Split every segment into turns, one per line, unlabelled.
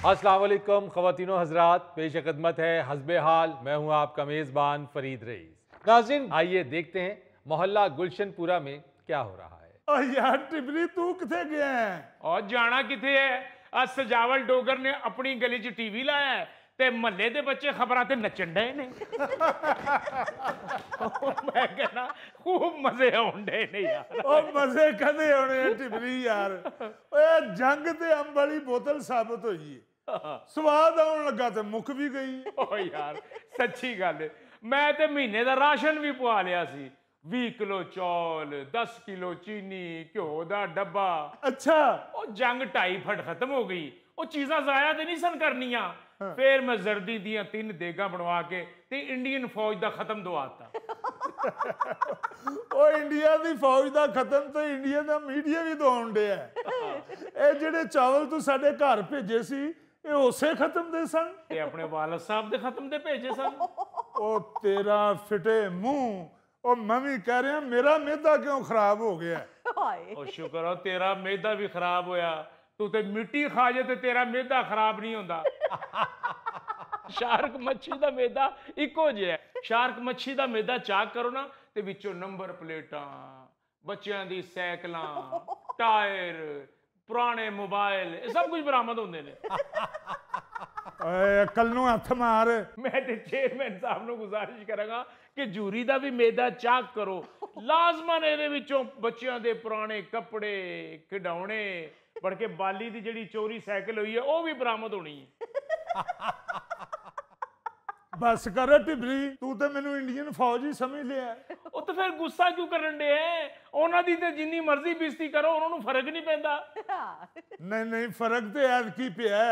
अस्सलाम वालेकुम ख़वातीनो हज़रात, पेश खिदमत है हस्बे हाल। मैं हूँ आपका मेज़बान फरीद रईस। नाज़रीन, आइए देखते हैं मोहल्ला गुलशनपुरा में क्या हो रहा है।
ओ यार टिबरी तू किथे गया है?
और जाना किथे है? आज सजावल डोगर ने अपनी गली च टीवी लाया है ते महल्ले दे बच्चे खबरां ते नचन डे ने। मैं कहना खूब मजे आउण डे ने यार।
ओ मजे कदे होने हैं टिबरी यार। ओए जंग ते अंब वाली बोतल साबित हुई है, स्वाद आउण लगा ते मुक भी गई।
ओ यार सच्ची गल है, मैं ते महीने दा राशन भी पवा लिया सी। 20 किलो चौल, 10 किलो चीनी, घ्यो दा डब्बा।
अच्छा
ओ जंग 2.5 फट खत्म हो गई। ਉਹ ਚੀਜ਼ਾਂ ਜ਼ਾਇਆ ਤੇ ਨਹੀਂ ਸਨ ਕਰਨੀਆਂ। ਫਿਰ ਮੈਂ ਜ਼ਰਦੀ ਦੀਆਂ 3 ਦੇਗਾਂ ਬਣਵਾ ਕੇ ਤੇ ਇੰਡੀਅਨ ਫੌਜ ਦਾ ਖਤਮ ਦਵਾਤਾ।
ਉਹ ਇੰਡੀਆ ਦੀ ਫੌਜ ਦਾ ਖਤਮ ਤੇ ਇੰਡੀਆ ਦਾ ਮੀਡੀਆ ਵੀ ਦਵਾਉਣ ਡਿਆ। ਇਹ ਜਿਹੜੇ ਚਾਵਲ ਤੂੰ ਸਾਡੇ ਘਰ ਭੇਜੇ ਸੀ ਇਹ ਉਸੇ ਖਤਮ ਦੇ ਸਨ
ਤੇ ਆਪਣੇ ਵਾਲਦ ਸਾਹਿਬ ਦੇ ਖਤਮ ਦੇ ਭੇਜੇ ਸਨ।
ਉਹ ਤੇਰਾ ਫਿਟੇ ਮੂੰਹ। ਉਹ ਮੈਂ ਵੀ ਕਹਿ ਰਿਹਾ ਮੇਰਾ ਮਿਹਦਾ ਕਿਉਂ ਖਰਾਬ ਹੋ ਗਿਆ?
ਉਹ ਸ਼ੁਕਰ ਆ ਤੇਰਾ ਮਿਹਦਾ ਵੀ ਖਰਾਬ ਹੋਇਆ। तू तो मिट्टी खा जाए तो तेरा मेदा खराब नहीं होता। शार्क मच्छी का मेदा इको जिहा है। शार्क मच्छी का मेदा चाक करो ना तो विचों नंबर प्लेटां, बच्चों दी साइकिलां, टायर, पुराने मोबाइल सब कुछ बरामद होंदे ने।
कल नूं हथ मार।
मैं ते चेयरमैन साहब नूं गुजारिश करांगा कि जूरी दा भी मेदा चाक करो। लाजमन इहदे विचों बच्चों दे पुराने कपड़े, खिडौने, बल्कि बाली दी जिहड़ी चोरी साइकिल हुई है वह भी बरामद होनी है।
बस कर टिबरी, तू तो मैनू इंडियन फौज ही समझ लिया।
ਉਹ ਤਾਂ ਫਿਰ ਗੁੱਸਾ ਕਿਉਂ ਕਰਨ ਦੇ ਹੈ? ਉਹਨਾਂ ਦੀ ਤੇ ਜਿੰਨੀ ਮਰਜ਼ੀ ਬੇਇੱਜ਼ਤੀ ਕਰੋ ਉਹਨਾਂ ਨੂੰ ਫਰਕ ਨਹੀਂ ਪੈਂਦਾ।
ਨਹੀਂ ਨਹੀਂ ਫਰਕ ਤੇ ਐਤਕੀ ਪਿਆ।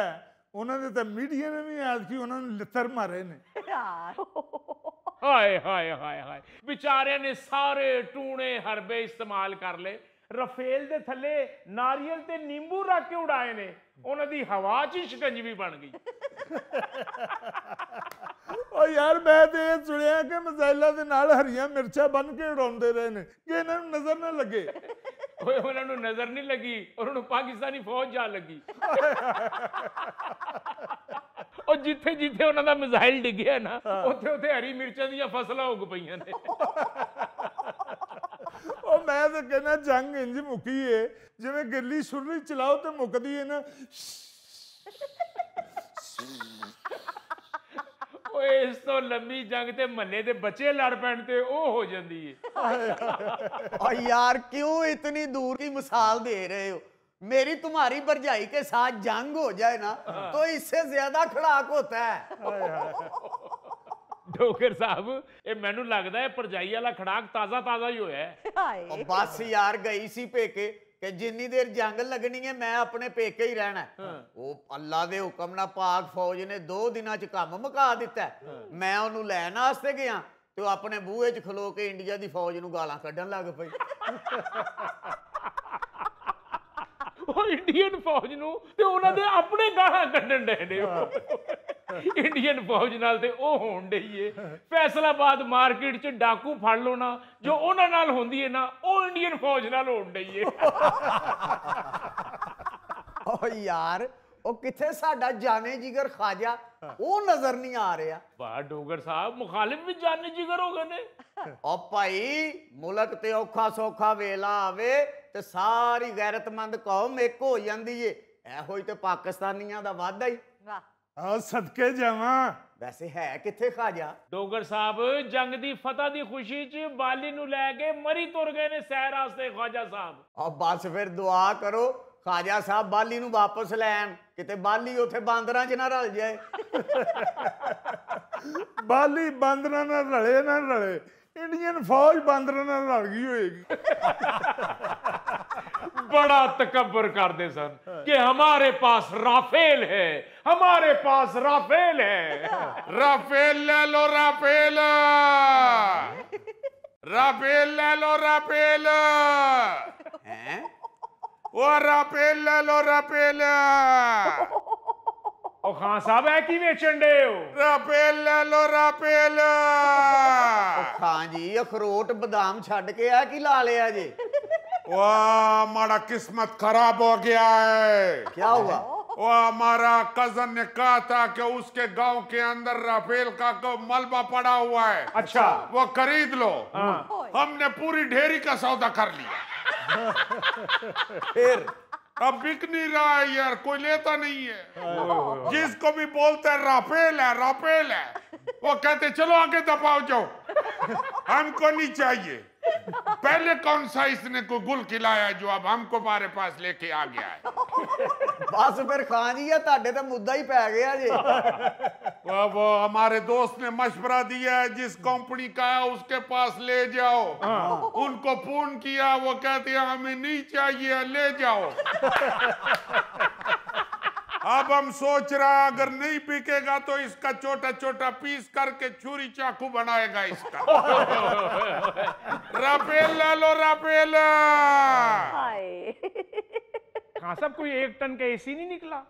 ਉਹਨਾਂ ਦੇ ਤਾਂ ਮੀਡੀਆ ਨੇ ਵੀ ਐਤਕੀ ਉਹਨਾਂ ਨੂੰ ਲਿੱਤਰ ਮਾਰੇ ਨੇ।
ਹਾਏ ਹਾਏ ਹਾਏ ਹਾਏ, ਵਿਚਾਰਿਆਂ ਨੇ ਸਾਰੇ ਟੂਣੇ ਹਰਬੇ ਇਸਤੇਮਾਲ ਕਰ ਲਏ। ਰਫੇਲ ਦੇ ਥੱਲੇ ਨਾਰੀਅਲ ਤੇ ਨਿੰਬੂ ਰੱਖ ਕੇ ਉਡਾਏ ਨੇ। ਉਹਨਾਂ ਦੀ ਹਵਾ 'ਚ ਹੀ ਸ਼ਿਕੰਜਵੀ ਬਣ ਗਈ।
ਉਹ ਯਾਰ ਮੈਂ ਤੇ ਇਹ ਸੁਣਿਆ ਕਿ ਮਿਜ਼ਾਈਲਾਂ ਦੇ ਨਾਲ ਹਰੀਆਂ ਮਿਰਚਾਂ ਬੰਨ ਕੇ ਉਡਾਉਂਦੇ ਰਹੇ ਨੇ ਕਿ ਇਹਨਾਂ ਨੂੰ ਨਜ਼ਰ ਨਾ ਲੱਗੇ।
ਓਏ ਉਹਨਾਂ ਨੂੰ ਨਜ਼ਰ ਨਹੀਂ ਲੱਗੀ, ਉਹਨਾਂ ਨੂੰ ਪਾਕਿਸਤਾਨੀ ਫੌਜ ਜਾ ਲੱਗੀ। ਉਹ ਜਿੱਥੇ ਜਿੱਥੇ ਉਹਨਾਂ ਦਾ ਮਿਜ਼ਾਈਲ ਡਿੱਗਿਆ ਨਾ ਉੱਥੇ ਉੱਥੇ ਹਰੀ ਮਿਰਚਾਂ ਦੀਆਂ ਫਸਲਾਂ ਉੱਗ ਪਈਆਂ ਨੇ।
ਉਹ ਮੈਂ ਤਾਂ ਕਹਿੰਦਾ ਜੰਗ ਇੰਜ ਮੁੱਕੀ ਏ ਜਿਵੇਂ ਗਿੱਲੀ ਛੁਰਲੀ ਚਲਾਓ ਤੇ ਮੁੱਕਦੀ ਏ ਨਾ।
ਓਏ ਇਸ ਤੋਂ ਲੰਮੀ ਜੰਗ ਤੇ ਮਹੱਲੇ ਦੇ ਬੱਚੇ ਲੜ ਪੈਣ ਤੇ ਉਹ ਹੋ ਜਾਂਦੀ ਏ।
और यार क्यों इतनी दूर की मिसाल दे रहे हो? मेरी तुम्हारी भरजाई के साथ जंग हो जाए ना तो इससे ज्यादा खड़ाक होता है।
डोगर साहब ये मैनू लगता है भरजाई वाला खड़ाक ताजा ताजा ही होया है।
बस यार गई सी पेके कि जिन्नी देर जंग लगनी है मैं अपने पेके ही रहना है। वो अल्लाह दे हुक्म नाल पाक फौज ने 2 दिनां च काम मुका दिता है। मैं ओनू लैण वास्ते गया तो अपने बूहे च खलो के इंडिया दी फौज नू गालां कड्ढण लग पई।
इंडियन फौज नू ते उन्हां दे अपने गालां कड्ढण डे ने। इंडियन फौज नाल ते ओ होण डई है। फैसलाबाद मार्केट च डाकू फड़ लो ना जो उन्हां नाल होंदी है ना ओ इंडियन फौज नाल होण डई है।
ओ यार ओ किथे साडा जाने जिगर ख्वाजा ओ नजर नहीं आ रहा।
वाह डोगर साहब मुखालिफ भी जाने जिगर हो गए ने।
ओ भाई मुल्क ते औखा सौखा वेला आवे ते सारी गैरतमंद कौम एक हो जांदी है। एहो ही ते पाकिस्तानियां दा वादा ही।
ਆ ਸਦਕੇ ਜਾਵਾਂ।
वैसे है किथे ख्वाजा?
डोगर साहब जंग दी फतह दी खुशी च बाली नू लैके मरी तुर गए ने सैर वास्ते ख्वाजा साहब।
अब बस फिर दुआ करो ख्वाजा साहब बाली नू वापस लैन किते बाली उथे बांदरां च ना रल जाए।
ਬਾਲੀ ਬਾਂਦਰਾਂ ਨਾਲ ਰਲੇ ਨਾ ਰਲੇ, इंडियन फौज बांदरां नाल रल गई होएगी।
बड़ा तकब्बर करते सन कि हमारे पास राफेल है, हमारे पास राफेल है।
राफेल ले लो राफेल, राफेल ले लो राफेल,
हैं?
वो राफेल ले लो राफेल,
ओ खान साहब है की बेचन डे हो?
राफेल ले लो राफेल।
खान जी अखरोट बादाम छड़ के आ की ला लिया जी?
वाह हमारा किस्मत खराब हो गया है।
क्या हुआ?
वो हमारा कजन ने कहा था कि उसके गांव के अंदर राफेल का मलबा पड़ा हुआ है,
अच्छा।
वो खरीद लो।
हाँ।
हमने पूरी ढेरी का सौदा कर लिया।
फिर
अब बिक नहीं रहा है यार, कोई लेता नहीं है। जिसको भी बोलते हैं राफेल है, राफेल है, वो कहते चलो आगे दबाओ जाओ, हमको नहीं चाहिए। पहले कौन सा इसने को गुल खिलाया जो अब हमको हमारे पास लेके आ गया है।
बस फिर खान जी ਤੁਹਾਡੇ ਤੇ ਮੁੱਦਾ ਹੀ ਪੈ ਗਿਆ ਜੀ।
वो हमारे दोस्त ने मशवरा दिया है, जिस कंपनी का है उसके पास ले जाओ। उनको फोन किया, वो कहते हैं हमें नहीं चाहिए, ले जाओ। अब हम सोच रहा है अगर नहीं बिकेगा तो इसका छोटा छोटा पीस करके छुरी चाकू बनाएगा इसका। राफेल ले लो, राफेल।
कहाँ सब कोई 1 टन का एसी नहीं निकला?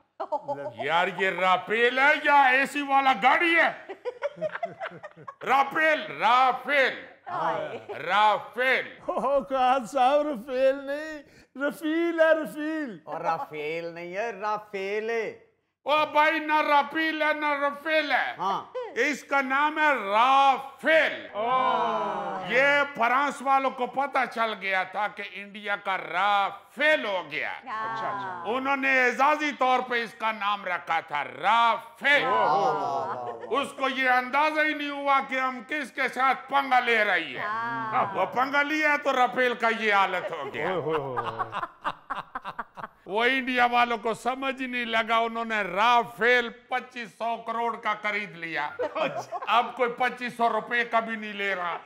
यार ये राफेल है या एसी वाला गाड़ी है? Rafale, Rafale, Rafale.
Oh Khan साहब रफेल नहीं, रफील है, रफील।
और राफेल नहीं है, राफेल है।
ओ भाई ना राफेल है ना रफेल है,
हाँ।
इसका नाम है राफेल। ये फ्रांस वालों को पता चल गया था कि इंडिया का राफेल हो गया। अच्छा। उन्होंने एजाजी तौर पे इसका नाम रखा था राफेल। उसको ये अंदाजा ही नहीं हुआ कि हम किसके साथ पंगा ले रही है। वो पंगा लिया तो राफेल का ये हालत हो गया। वो इंडिया वालों को समझ ही नहीं लगा, उन्होंने राफेल 2500 करोड़ का खरीद लिया। अब कोई 2500 रुपए का भी नहीं ले रहा।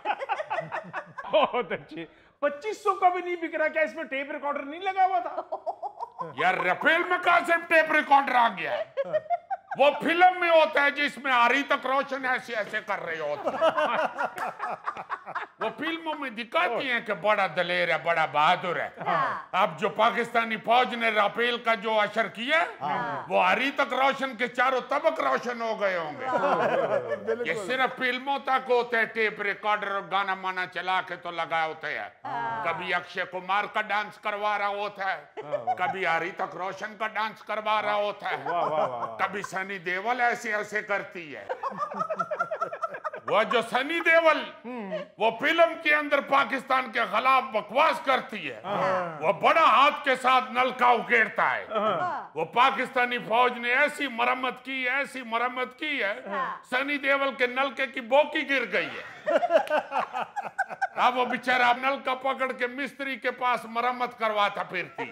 बहुत अच्छे। 2500 का भी नहीं बिक रहा? क्या इसमें टेप रिकॉर्डर नहीं लगा हुआ था?
यार राफेल में कहां से टेप रिकॉर्डर आ गया है? वो फिल्म में होता है जिसमें आरी तक रोशन ऐसे ऐसे कर रहे होते हैं। वो फिल्मों में दिखाती हैं कि बड़ा दलेर है, बड़ा बहादुर है। अब जो पाकिस्तानी फौज ने राफेल का जो असर किया, वो आरी तक रोशन के चारों तबक रोशन हो गए होंगे। ये सिर्फ फिल्मों तक होते हैं, टेप रिकॉर्डर और गाना माना चला के तो लगा होते हैं। कभी अक्षय कुमार का डांस करवा रहा होता है, कभी आरी तक रोशन का डांस करवा रहा होता है, कभी सनी देओल ऐसे ऐसे करती है। वो जो सनी देओल वो फिल्म के अंदर पाकिस्तान के खिलाफ बकवास करती है, वो बड़ा हाथ के साथ नलका उकेरता है। वो पाकिस्तानी फौज ने ऐसी मरम्मत की, ऐसी मरम्मत की है, सनी देओल के नलके की बोकी गिर गई है। अब वो बेचारा नलका पकड़ के मिस्त्री के पास मरम्मत करवाता फिरती।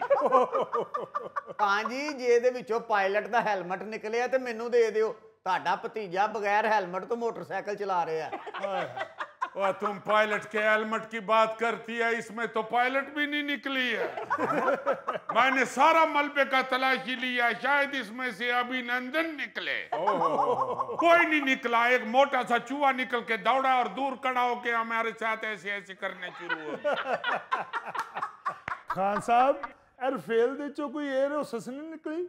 हाँ जी, जे ਇਹਦੇ ਵਿੱਚੋਂ ਪਾਇਲਟ ਦਾ ਹੈਲਮਟ ਨਿਕਲਿਆ ਤੇ ਮੈਨੂੰ ਦੇ ਦਿਓ। ਤੁਹਾਡਾ ਭਤੀਜਾ ਬਗੈਰ ਹੈਲਮਟ ਤੋਂ ਮੋਟਰਸਾਈਕਲ ਚਲਾ ਰਿਹਾ ਹੈ।
और तुम पायलट के हेलमेट की बात करती है, इसमें तो पायलट भी नहीं निकली है। मैंने सारा मलबे का तलाशी लिया, शायद इसमें से अभिनंदन निकले। कोई नहीं निकला। एक मोटा सा चूहा निकल के दौड़ा और दूर खड़ा होके हमारे साथ ऐसे ऐसे करने शुरू हो गया।
खान साहब रफेल दे चो कोई एयर होस्टस नहीं निकली?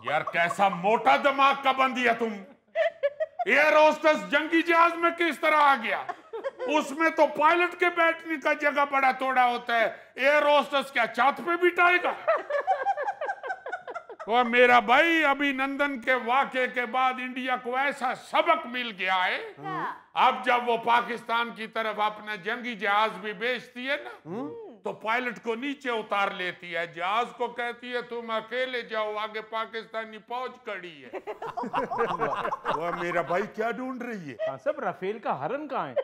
यार कैसा मोटा दिमाग का बंदी है तुम। एयर होस्टस जंगी जहाज में किस तरह आ गया? उसमें तो पायलट के बैठने का जगह बड़ा थोड़ा होता है, एयर होस्टस क्या छत पे बिठाएगा? वो मेरा भाई अभिनंदन के वाक़े के बाद इंडिया को ऐसा सबक मिल गया है। अब जब वो पाकिस्तान की तरफ अपना जंगी जहाज भी भेजती है ना, तो पायलट को नीचे उतार लेती है, जहाज को कहती है तुम अकेले जाओ, आगे पाकिस्तानी फौज खड़ी है। वो मेरा भाई क्या ढूंढ रही है?
हाँ सब, राफेल का हरन कहाँ है?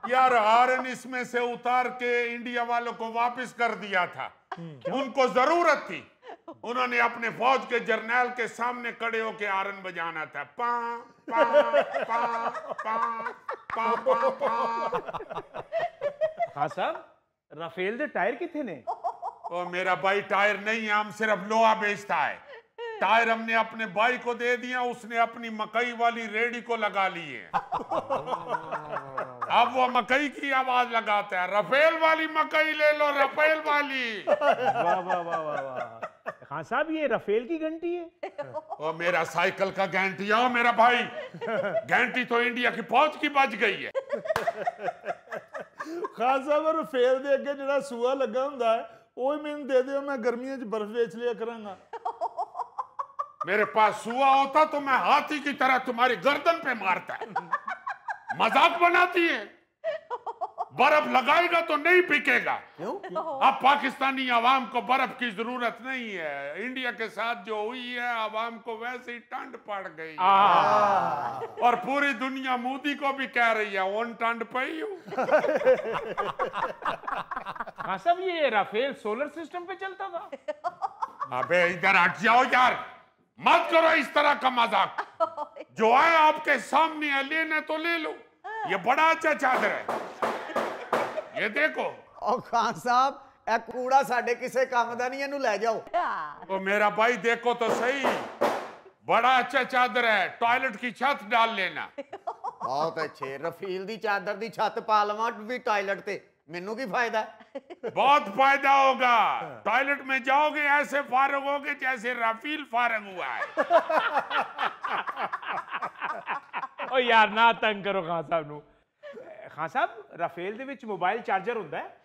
यार हारन इसमें से उतार के इंडिया वालों को वापस कर दिया था। उनको जरूरत थी, उन्होंने अपने फौज के जर्नैल के सामने खड़े होकर हारन बजाना था। पा पा पा पा पा पा पा।
हाँ साहब, राफेल दे टायर कितने ने?
ओ मेरा भाई टायर नहीं, हम सिर्फ लोहा बेचता है। टायर हमने अपने भाई को दे दिया, उसने अपनी मकई वाली रेडी को लगा ली है। अब वो मकई की आवाज लगाता है, रफेल वाली मकई ले लो, रफेल वाली।
वाह वाह वाह वाह वाह। खान साहब ये राफेल की घंटी है?
ओ मेरा साइकिल का घंटी है, ओ मेरा भाई घंटी तो इंडिया की फौज की बच गई है।
खान साहब रफेल दे अगे जिहड़ा सूआ लगा हुंदा है, ਉਹ ਹੀ ਮੈਨੂੰ ਦੇ ਦਿਓ, ਮੈਂ ਗਰਮੀਆਂ 'ਚ ਬਰਫ਼ ਵੇਚ ਲਿਆ ਕਰਾਂਗਾ।
मेरे पास सुआ होता तो मैं हाथी की तरह तुम्हारी गर्दन पे मारता। मजाक बनाती है। बर्फ लगाएगा तो नहीं बिकेगा।
क्यों?
अब पाकिस्तानी आवाम को बर्फ की जरूरत नहीं है। इंडिया के साथ जो हुई है, आवाम को वैसे ही ठंड पड़ गई है। और पूरी दुनिया मोदी को भी कह रही है उन ठंड पई हूं।
हाँ साहब, ये राफेल सोलर सिस्टम पे चलता था।
अबे इधर हट जाओ यार, मत करो इस तरह का मजाक। जो है आपके सामने है, लेने तो ले लो। ये बड़ा अच्छा चादर है, ये देखो।
ओ खान साहब, ए कूड़ा साडे किसे काम दा नहीं, इनू ले जाओ।
तो मेरा भाई देखो तो सही, बड़ा अच्छा चादर है, टॉयलेट की छत डाल लेना।
बहुत अच्छे। रफील दी चादर दी छत पा लवां भी टॉयलेट ते, मेनू की फायदा है?
बहुत फायदा होगा। टॉयलेट में जाओगे ऐसे फारग होगे जैसे रफील फारग हुआ है।
ओ यार ना तंग करो खान साहब नू। खान साहब, राफेल दे विच मोबाइल चार्जर हुंदा है?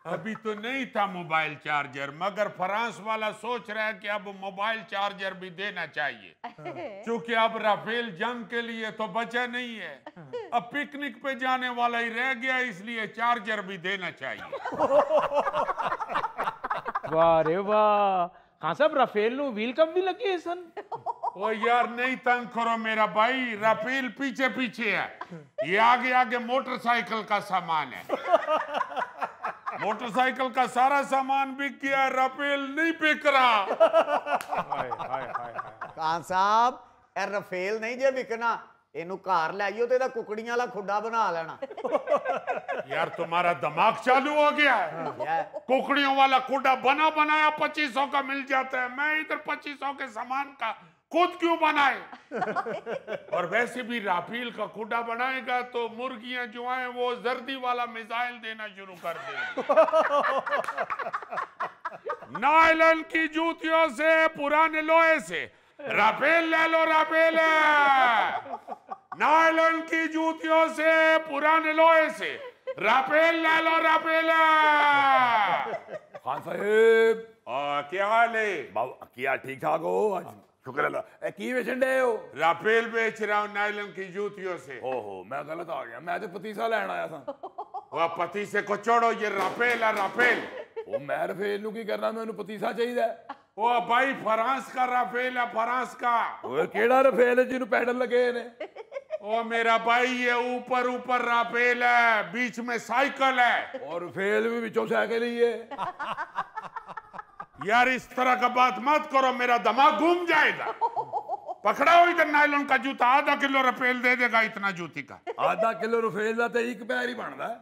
अभी तो नहीं था मोबाइल चार्जर, मगर फ्रांस वाला सोच रहा है कि अब मोबाइल चार्जर भी देना चाहिए, क्योंकि अब राफेल जंग के लिए तो बचा नहीं है, अब पिकनिक पे जाने वाला ही रह गया, इसलिए चार्जर भी देना चाहिए।
वाह रे वाह। खान साहब, राफेल नू व्हील कम भी लगी है सन?
ओ यार नहीं तंग करो मेरा भाई, राफेल पीछे पीछे है, ये आगे आगे मोटरसाइकिल का सामान है। मोटरसाइकिल का सारा सामान बिक गया, राफेल नहीं बिक रहा।
खान साहब, ए रफेल नहीं जे विकना, इनू घर ले आइयो ते दा कुकड़ियां वाला खुड्डा बना लेना।
यार तुम्हारा दिमाग चालू हो गया है। कुकड़ियों वाला खुड्डा बना बनाया 2500 का मिल जाता है, मैं इधर 2500 के सामान का खुद क्यों बनाए? और वैसे भी राफेल का खुड्डा बनाएगा तो मुर्गियां जो हैं वो जर्दी वाला मिसाइल देना शुरू कर देंगी। नायलन की जूतियों से, पुराने लोहे से राफेल ले लो, राफेल। नायलन की जूतियों से, पुराने लोहे से राफेल ले लो, राफेल।
खान साहेब,
क्या हाल है?
क्या ठीक ठाक हो? आज शुक्र अल्लाह। की बेचन डे हो?
राफेल बेच रहा हूँ नायलन की जूतियों से।
ओहो, मैं गलत आ गया, मैं तो पतीसा लेन आया था।
वह पतीसे को छोड़ो, ये राफेल है, राफेल।
वो मैं रफेल नू की करना, मैनू पतीसा चाहिए।
वो भाई फ्रांस का राफेल है, फ्रांस का।
ओए केड़ा रफेल है जिन्हों पैडल लगे ने?
ओ मेरा भाई, ये ऊपर ऊपर राफेल है, बीच में साइकिल है।
और रफेल भी बिचों साइकिल ही है।
यार इस तरह का बात मत करो, मेरा दिमाग घूम जाएगा। पकड़ाओ इधर नायलॉन का जूता, आधा किलो राफेल दे देगा इतना जूती का।
आधा किलो रफेल का तो एक पैर ही बनता है।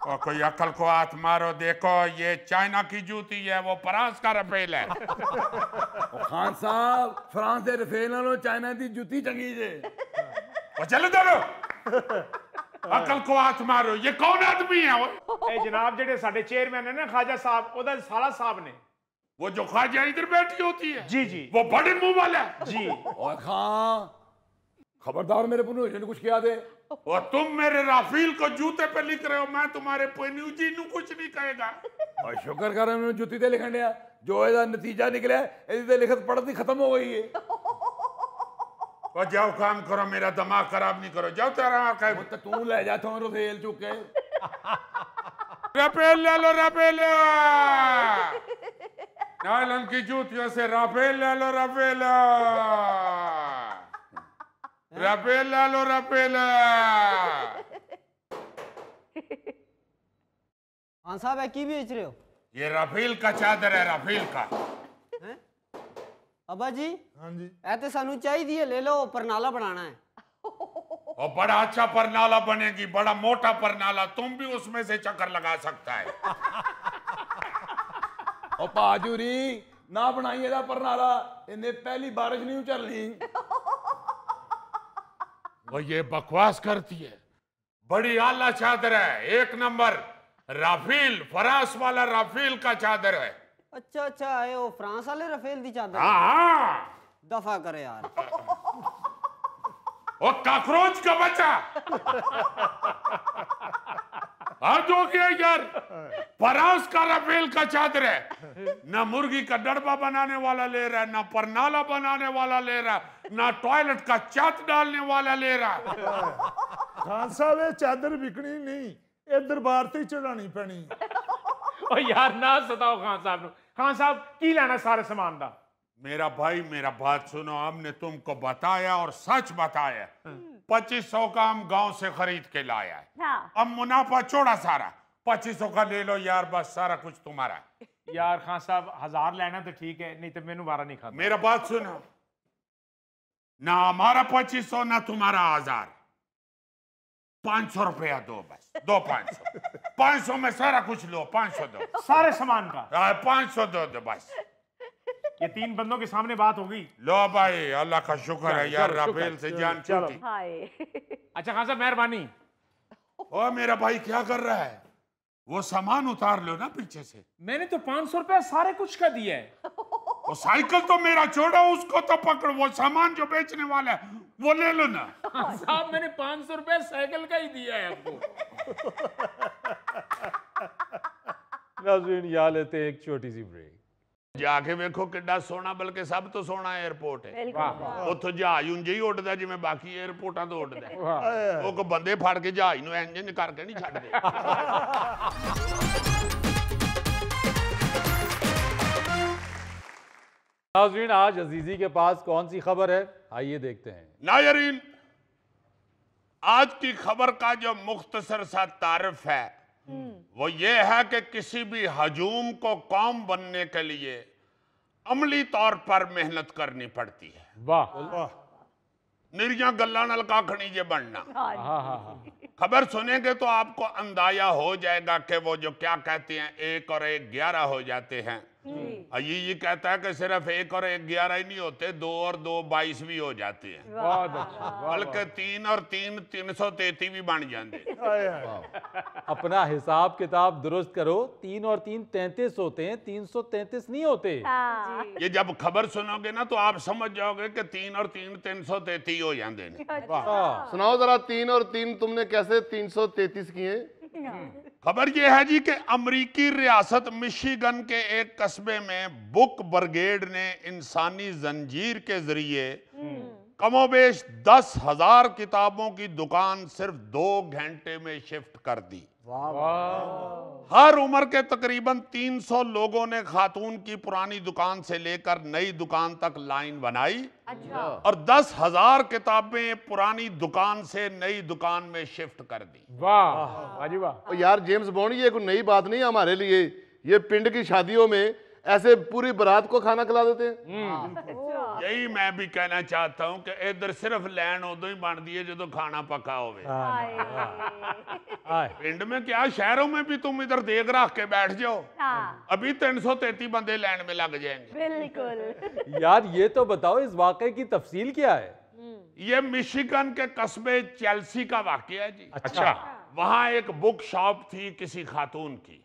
और कोई अकल को हाथ मारो, देखो ये चाइना की जूती है, वो फ्रांस का राफेल है।
खान साहब, फ्रांस के रफेल नालों चाइना की जूती चंगी जे।
वो चलो दरो, अकल को हाथ मारो। ये कौन आदमी है? वो
ए जनाब, जेडे साडे चेयरमैन है ना ख्वाजा साहब, ओदा साला साहब ने।
वो जो ख्वाजा इधर बैठी होती है,
जी जी,
वो बड़े मुंह वाला है।
जी।
और खां, खबरदार मेरे पुनूजी ने कुछ किया दे।
और तुम मेरे राफेल को जूते पे लिख रहे हो, मैं तुम्हारे पुनूजी नू कुछ नहीं कहेगा।
और शुक्र कर मैंने जुत्ती ते लिखन दिया, जो ਇਹਦਾ नतीजा निकलिया ਇਹਦੀ लिखत पढ़ती खत्म हो गई है।
और जाओ काम करो, मेरा दिमाग खराब नहीं करो, जाओ तेरा
वो तो तू ले जा तो रफेल चुक के।
राफेल ले लो, राफेल। नायलॉन की जूतियों से राफेल ले लो, राफेल। राफेल ले लो, राफेल।
खान साहब, की बेच रहे हो?
ये राफेल का चादर है, राफेल का।
अब्बा जी,
हाँ जी,
ए ते सानू चाहिए, ले लो, परनाला बनाना है।
और बड़ा अच्छा परनाला बनेगी, बड़ा मोटा परनाला, तुम भी उसमें से चक्कर लगा सकता है।
और पाजूरी ना बनाई ਇਹਦਾ परनाला, इन्हें पहली बारिश नहीं चलनी।
वो ये बकवास करती है, बड़ी आला चादर है, एक नंबर राफेल, फ्रांस वाला राफेल का चादर है।
अच्छा अच्छा, ये वो फ्रांस वाले रफेल दी चादर?
हाँ,
दफा करे यार।
वो काकरोच का बच्चा। हद हो गया यार। फ्रांस का राफेल का चादर है, ना मुर्गी का डड़बा बनाने वाला ले रहा है, ना परनाला बनाने वाला ले रहा है, ना टॉयलेट का छत डालने वाला ले रहा है।
खान साहब ये चादर बिकनी नहीं, ये दरबार ते चढ़ानी पैनी।
ओ यार ना सताओ खान साहब नु। खान साहब की लेना सारे सामान दा?
मेरा भाई मेरा बात सुनो, हमने तुमको बताया और सच बताया। 2500 का हम गांव से खरीद के लाया है।
हाँ।
अब मुनाफा छोड़ा सारा, 2500 का ले लो यार, बस सारा कुछ तुम्हारा है।
यार खान साहब 1000 लेना तो ठीक है, नहीं तो मैनू वारा नहीं खाता।
मेरा बात सुनो, ना हमारा 2500 ना तुम्हारा 1000, 500 रुपया दो, बस दो 500। 500 में सारा कुछ लो, 500 दो
सारे सामान का।
500 दो बस।
ये 3 बंदों के सामने बात होगी।
लो भाई, अल्लाह का शुक्र है यार,
चलो,
राफेल से जान
चलो।
छूटी।
हाय।
अच्छा खान साहब मेहरबानी।
ओ मेरा भाई क्या कर रहा है? वो सामान उतार लो ना पीछे से।
मैंने तो 500 रुपया सारे कुछ का दिया है।
वो साइकिल तो मेरा छोड़ो, उसको तो पकड़ो, वो सामान जो बेचने वाला है वो ले लो ना।
साहब मैंने 500 रुपया साइकिल का ही दिया है आपको।
नाज़रीन यहाँ लेते हैं एक छोटी सी ब्रेक।
जाके देखो किड्डा सोना, बल्कि सब तो सोना एयरपोर्ट है।
बिल्कुल।
ਉੱਥੋਂ ਜਹਾਜ਼ ਉਂਝ ਹੀ ਉੱਡਦਾ ਜਿਵੇਂ ਬਾਕੀ 에ਅਰਪੋਰਟਾਂ ਤੋਂ ਉੱਡਦਾ ਹੈ। ਉਹ ਕੋ ਬੰਦੇ ਫੜ ਕੇ ਜਹਾਜ਼ ਨੂੰ ਇੰਜਨ ਕਰਕੇ ਨਹੀਂ ਛੱਡਦੇ।
नाज़रीन आज अजीजी के पास कौन सी खबर है, आइए देखते हैं।
नाज़रीन, आज की खबर का जो मुख्तसर सा तारफ है वो ये है कि किसी भी हजूम को कौम बनने के लिए अमली तौर पर मेहनत करनी पड़ती है।
वाह।
निरिया गल्ला नाल कख नहीं जे बनना।
हाँ।
हाँ हाँ हाँ।
खबर सुनेंगे तो आपको अंदाजा हो जाएगा कि वो जो क्या कहते हैं 1 और 1 11 हो जाते हैं। ये कहता है कि सिर्फ 1 और 1 11 ही नहीं होते, 2 और 2 22 भी हो जाते हैं,
बहुत अच्छा।
बल्कि 3 और 3 333 भी बन जाते।
अपना हिसाब किताब दुरुस्त करो, 3 और 3 33 होते हैं, 333 नहीं होते।
हाँ।
ये जब खबर सुनोगे ना तो आप समझ जाओगे कि 3 और 3 333 हो जाते हैं।
सुनाओ जरा, 3 और 3 तुमने कैसे 333 किए?
खबर यह है जी कि अमरीकी रियासत मिशिगन के एक कस्बे में बुक ब्रिगेड ने इंसानी जंजीर के जरिए कमोबेश 10,000 किताबों की दुकान सिर्फ 2 घंटे में शिफ्ट कर दी। हर उम्र के तकरीबन 300 लोगों ने खातून की पुरानी दुकान से लेकर नई दुकान तक लाइन बनाई।
अच्छा।
और 10,000 किताबें पुरानी दुकान से नई दुकान में शिफ्ट कर दी।
वाह जी वाह।
और यार जेम्स बॉन्ड, ये कोई नई बात नहीं है हमारे लिए। ये पिंड की शादियों में ऐसे पूरी बारात को खाना खिला देते हैं।
यही मैं भी कहना चाहता हूं कि इधर सिर्फ लैन उदो ही बनती है जो खाना पका होवे। पिंड में क्या, शहरों में भी तुम इधर देख रख के बैठ जाओ,
हाँ।
अभी 333 बंदे लैन में लग जाएंगे।
बिल्कुल।
यार ये तो बताओ इस वाकये की तफसील क्या है?
ये मिशिगन के कस्बे चेल्सी का वाकया है जी।
अच्छा।
वहां एक बुक शॉप थी किसी खातून की।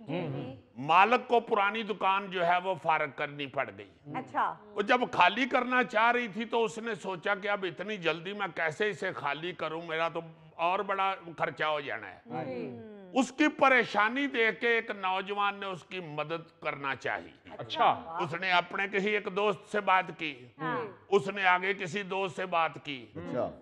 मालिक को पुरानी दुकान जो है वो फारग करनी पड़ गई।
अच्छा।
वो जब खाली करना चाह रही थी तो उसने सोचा कि अब इतनी जल्दी मैं कैसे इसे खाली करूं, मेरा तो और बड़ा खर्चा हो जाना है। उसकी परेशानी देख के एक नौजवान ने उसकी मदद करना चाहिए।
अच्छा।
उसने अपने किसी एक दोस्त से बात की, उसने आगे किसी दोस्त से बात की,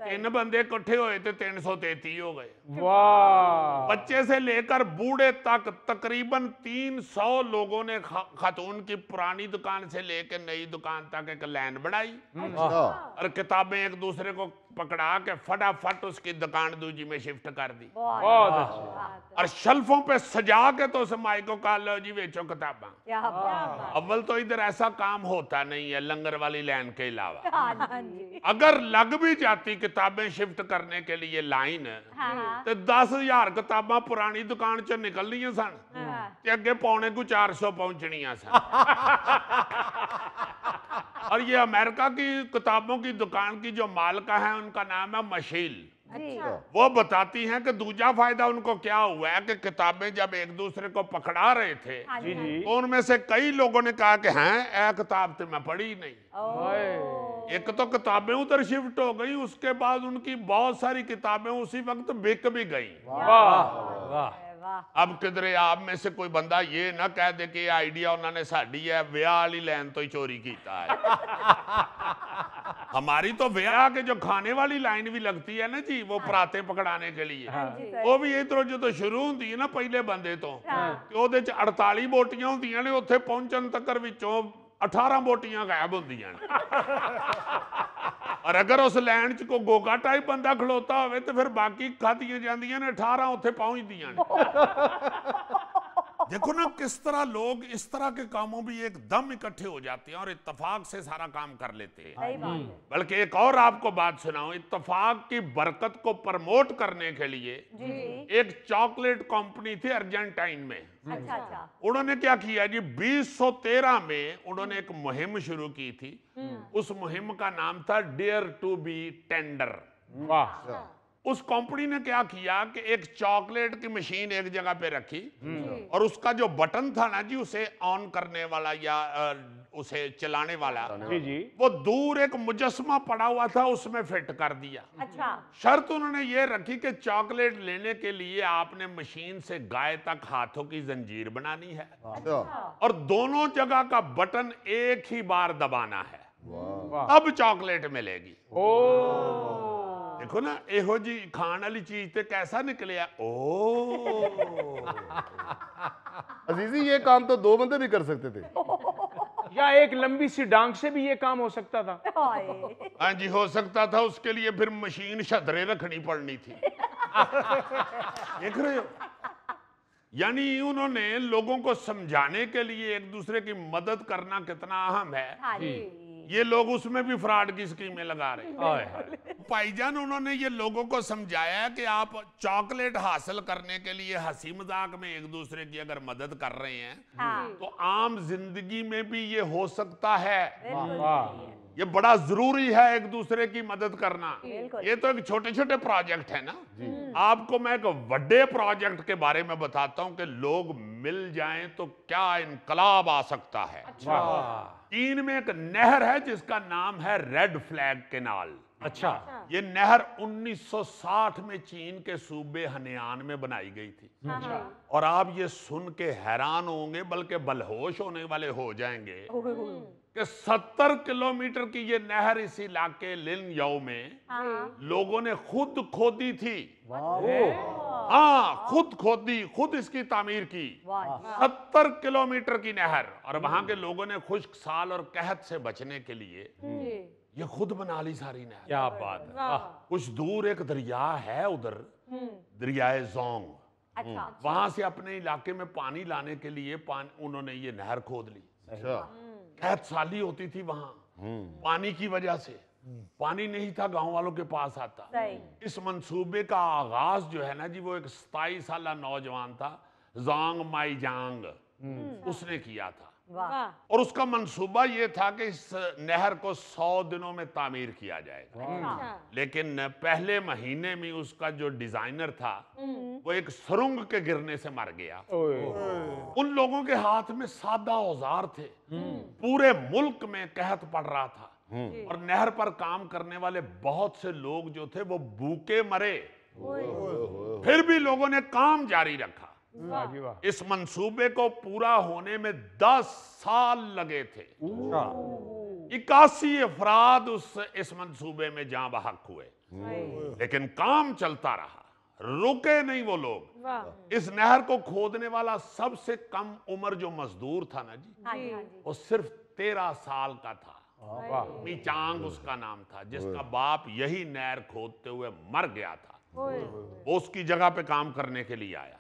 3 बंदे इकट्ठे हुए थे, 333 हो गए।
वाह।
बच्चे से लेकर बूढ़े तक तकरीबन 300 लोगों ने खातून की पुरानी दुकान से लेकर नई दुकान तक एक लाइन बढ़ाई और किताबें एक दूसरे को पकड़ा के फटाफट उसकी दुकान दूजी में शिफ्ट कर दी।
बहुत अच्छा।
और शेल्फों पे सजा के तो उस माई को कहा लो जी बेचो किताबा।
क्या बात।
अव्वल तो इधर ऐसा काम होता नहीं है लंगर वाली लाइन के अलावा।
हाँ जी।
अगर लग भी जाती किताबें शिफ्ट करने के लिए लाइन, तो 10,000 किताबां पुरानी दुकान चो निकलनियां सन ते अगे पौने को 400 पहुंचनियां सन। और ये अमेरिका की किताबों की दुकान की जो मालिका है उनका नाम है मशील। वो बताती हैं कि दूसरा फायदा उनको क्या हुआ है कि किताबें जब एक दूसरे को पकड़ा रहे थे तो उनमें से कई लोगों ने कहा कि हैं ए किताब तो मैं पढ़ी नहीं। एक तो किताबें उधर शिफ्ट हो गई, उसके बाद उनकी बहुत सारी किताबें उसी वक्त बिक भी गई।
वाह।
अब किधरे आप में से कोई बंदा ये ना कह दे कि आइडिया उन्होंने साड़ी है ब्याह वाली लाइन तो ही चोरी कीता है। हमारी तो ब्याह के जो खाने वाली लाइन भी लगती है ना जी, वो पराते पकड़ाने के लिए, वो भी इधरों जो शुरू होती है ना पहले बंदे तो, कि ਉਹਦੇ ਚ 48 बोटियां ਹੁੰਦੀਆਂ ਨੇ, ਉੱਥੇ ਪਹੁੰਚਣ ਤੱਕ ਵਿੱਚੋਂ 18 बोटियां गायब ਹੁੰਦੀਆਂ ਨੇ। और अगर उस लैंड च कोई गोगा टाइप बंदा खलोता होवे तो फिर बाकी खादियां जांदियां ने, 18 उत्थे पहुंचदियां ने। देखो ना किस तरह लोग इस तरह के कामों भी एकदम इकट्ठे हो जाते हैं और इत्तेफाक से सारा काम कर लेते हैं। बल्कि एक और आपको बात सुनाऊं, इत्तेफाक की बरकत को प्रमोट करने के लिए एक चॉकलेट कंपनी थी अर्जेंटाइन में।
अच्छा।
उन्होंने क्या किया जी, 2013 में उन्होंने एक मुहिम शुरू की थी। उस मुहिम का नाम था डेयर टू बी टेंडर।
वाह।
उस कंपनी ने क्या किया कि एक चॉकलेट की मशीन एक जगह पे रखी और उसका जो बटन था ना जी, उसे ऑन करने वाला या उसे चलाने वाला,
जी
वो दूर एक मुजस्मा पड़ा हुआ था उसमें फिट कर दिया।
अच्छा।
शर्त उन्होंने ये रखी कि चॉकलेट लेने के लिए आपने मशीन से गाय तक हाथों की जंजीर बनानी है और दोनों जगह का बटन एक ही बार दबाना है, तब चॉकलेट मिलेगी। देखो ना एहो जी खान वाली चीज ते कैसा निकले।
अजीजी ये काम तो 2 बंदे भी कर सकते थे,
या एक लंबी सी डांग से भी ये काम हो सकता था।
हाँ जी हो सकता था, उसके लिए फिर मशीन शदरे रखनी पड़नी थी। देख रहे हो, यानी उन्होंने लोगों को समझाने के लिए एक दूसरे की मदद करना कितना अहम है, ये लोग उसमें भी फ्रॉड की स्कीमें लगा रहे हैं। भाईजान उन्होंने ये लोगों को समझाया कि आप चॉकलेट हासिल करने के लिए हंसी मजाक में एक दूसरे की अगर मदद कर रहे हैं तो आम जिंदगी में भी ये हो सकता है। ये बड़ा जरूरी है एक दूसरे की मदद करना। ये तो एक छोटे छोटे प्रोजेक्ट है ना, आपको मैं एक बड़े प्रोजेक्ट के बारे में बताता हूं कि लोग मिल जाएं तो क्या इनकलाब आ सकता है। चीन में एक नहर है जिसका नाम है रेड फ्लैग कैनाल।
अच्छा।
ये नहर 1960 में चीन के सूबे हनियान में बनाई गई थी। और आप ये सुन के हैरान होंगे बल्कि बलहोश होने वाले हो जाएंगे कि 70 किलोमीटर की ये नहर इस इलाके लिन याओ में लोगों ने खुद खोदी थी। हाँ, खुद खोदी, खुद इसकी तामीर की। 70 किलोमीटर की नहर, और वहां के लोगों ने खुश्क साल और कहत से बचने के लिए ये खुद बना ली सारी नहर।
क्या बात है।
कुछ दूर एक दरिया है उधर, दरियाए जोंग।
अच्छा।
वहां से अपने इलाके में पानी लाने के लिए उन्होंने ये नहर खोद ली। कहत साली होती थी वहां, पानी की वजह से पानी नहीं था गांव वालों के पास आता। इस मंसूबे का आगाज जो है ना जी, वो एक 27 साल नौजवान था, जोंग माई जांग, उसने किया था। और उसका मंसूबा ये था कि इस नहर को 100 दिनों में तामीर किया जाएगा। लेकिन पहले महीने में उसका जो डिजाइनर था वो एक सुरंग के गिरने से मर गया। उन लोगों के हाथ में सादा औजार थे, पूरे मुल्क में कहत पड़ रहा था और नहर पर काम करने वाले बहुत से लोग जो थे वो भूखे मरे, फिर भी लोगों ने काम जारी रखा। इस मंसूबे को पूरा होने में 10 साल लगे थे। 81 अफराद इस मंसूबे में जाँ बहक हुए, लेकिन काम चलता रहा, रुके नहीं वो लोग। इस नहर को खोदने वाला सबसे कम उम्र जो मजदूर था ना जी, वो सिर्फ 13 साल का था। मीचांग उसका नाम था, जिसका बाप यही नहर खोदते हुए मर गया था। वो उसकी जगह पे काम करने के लिए आया।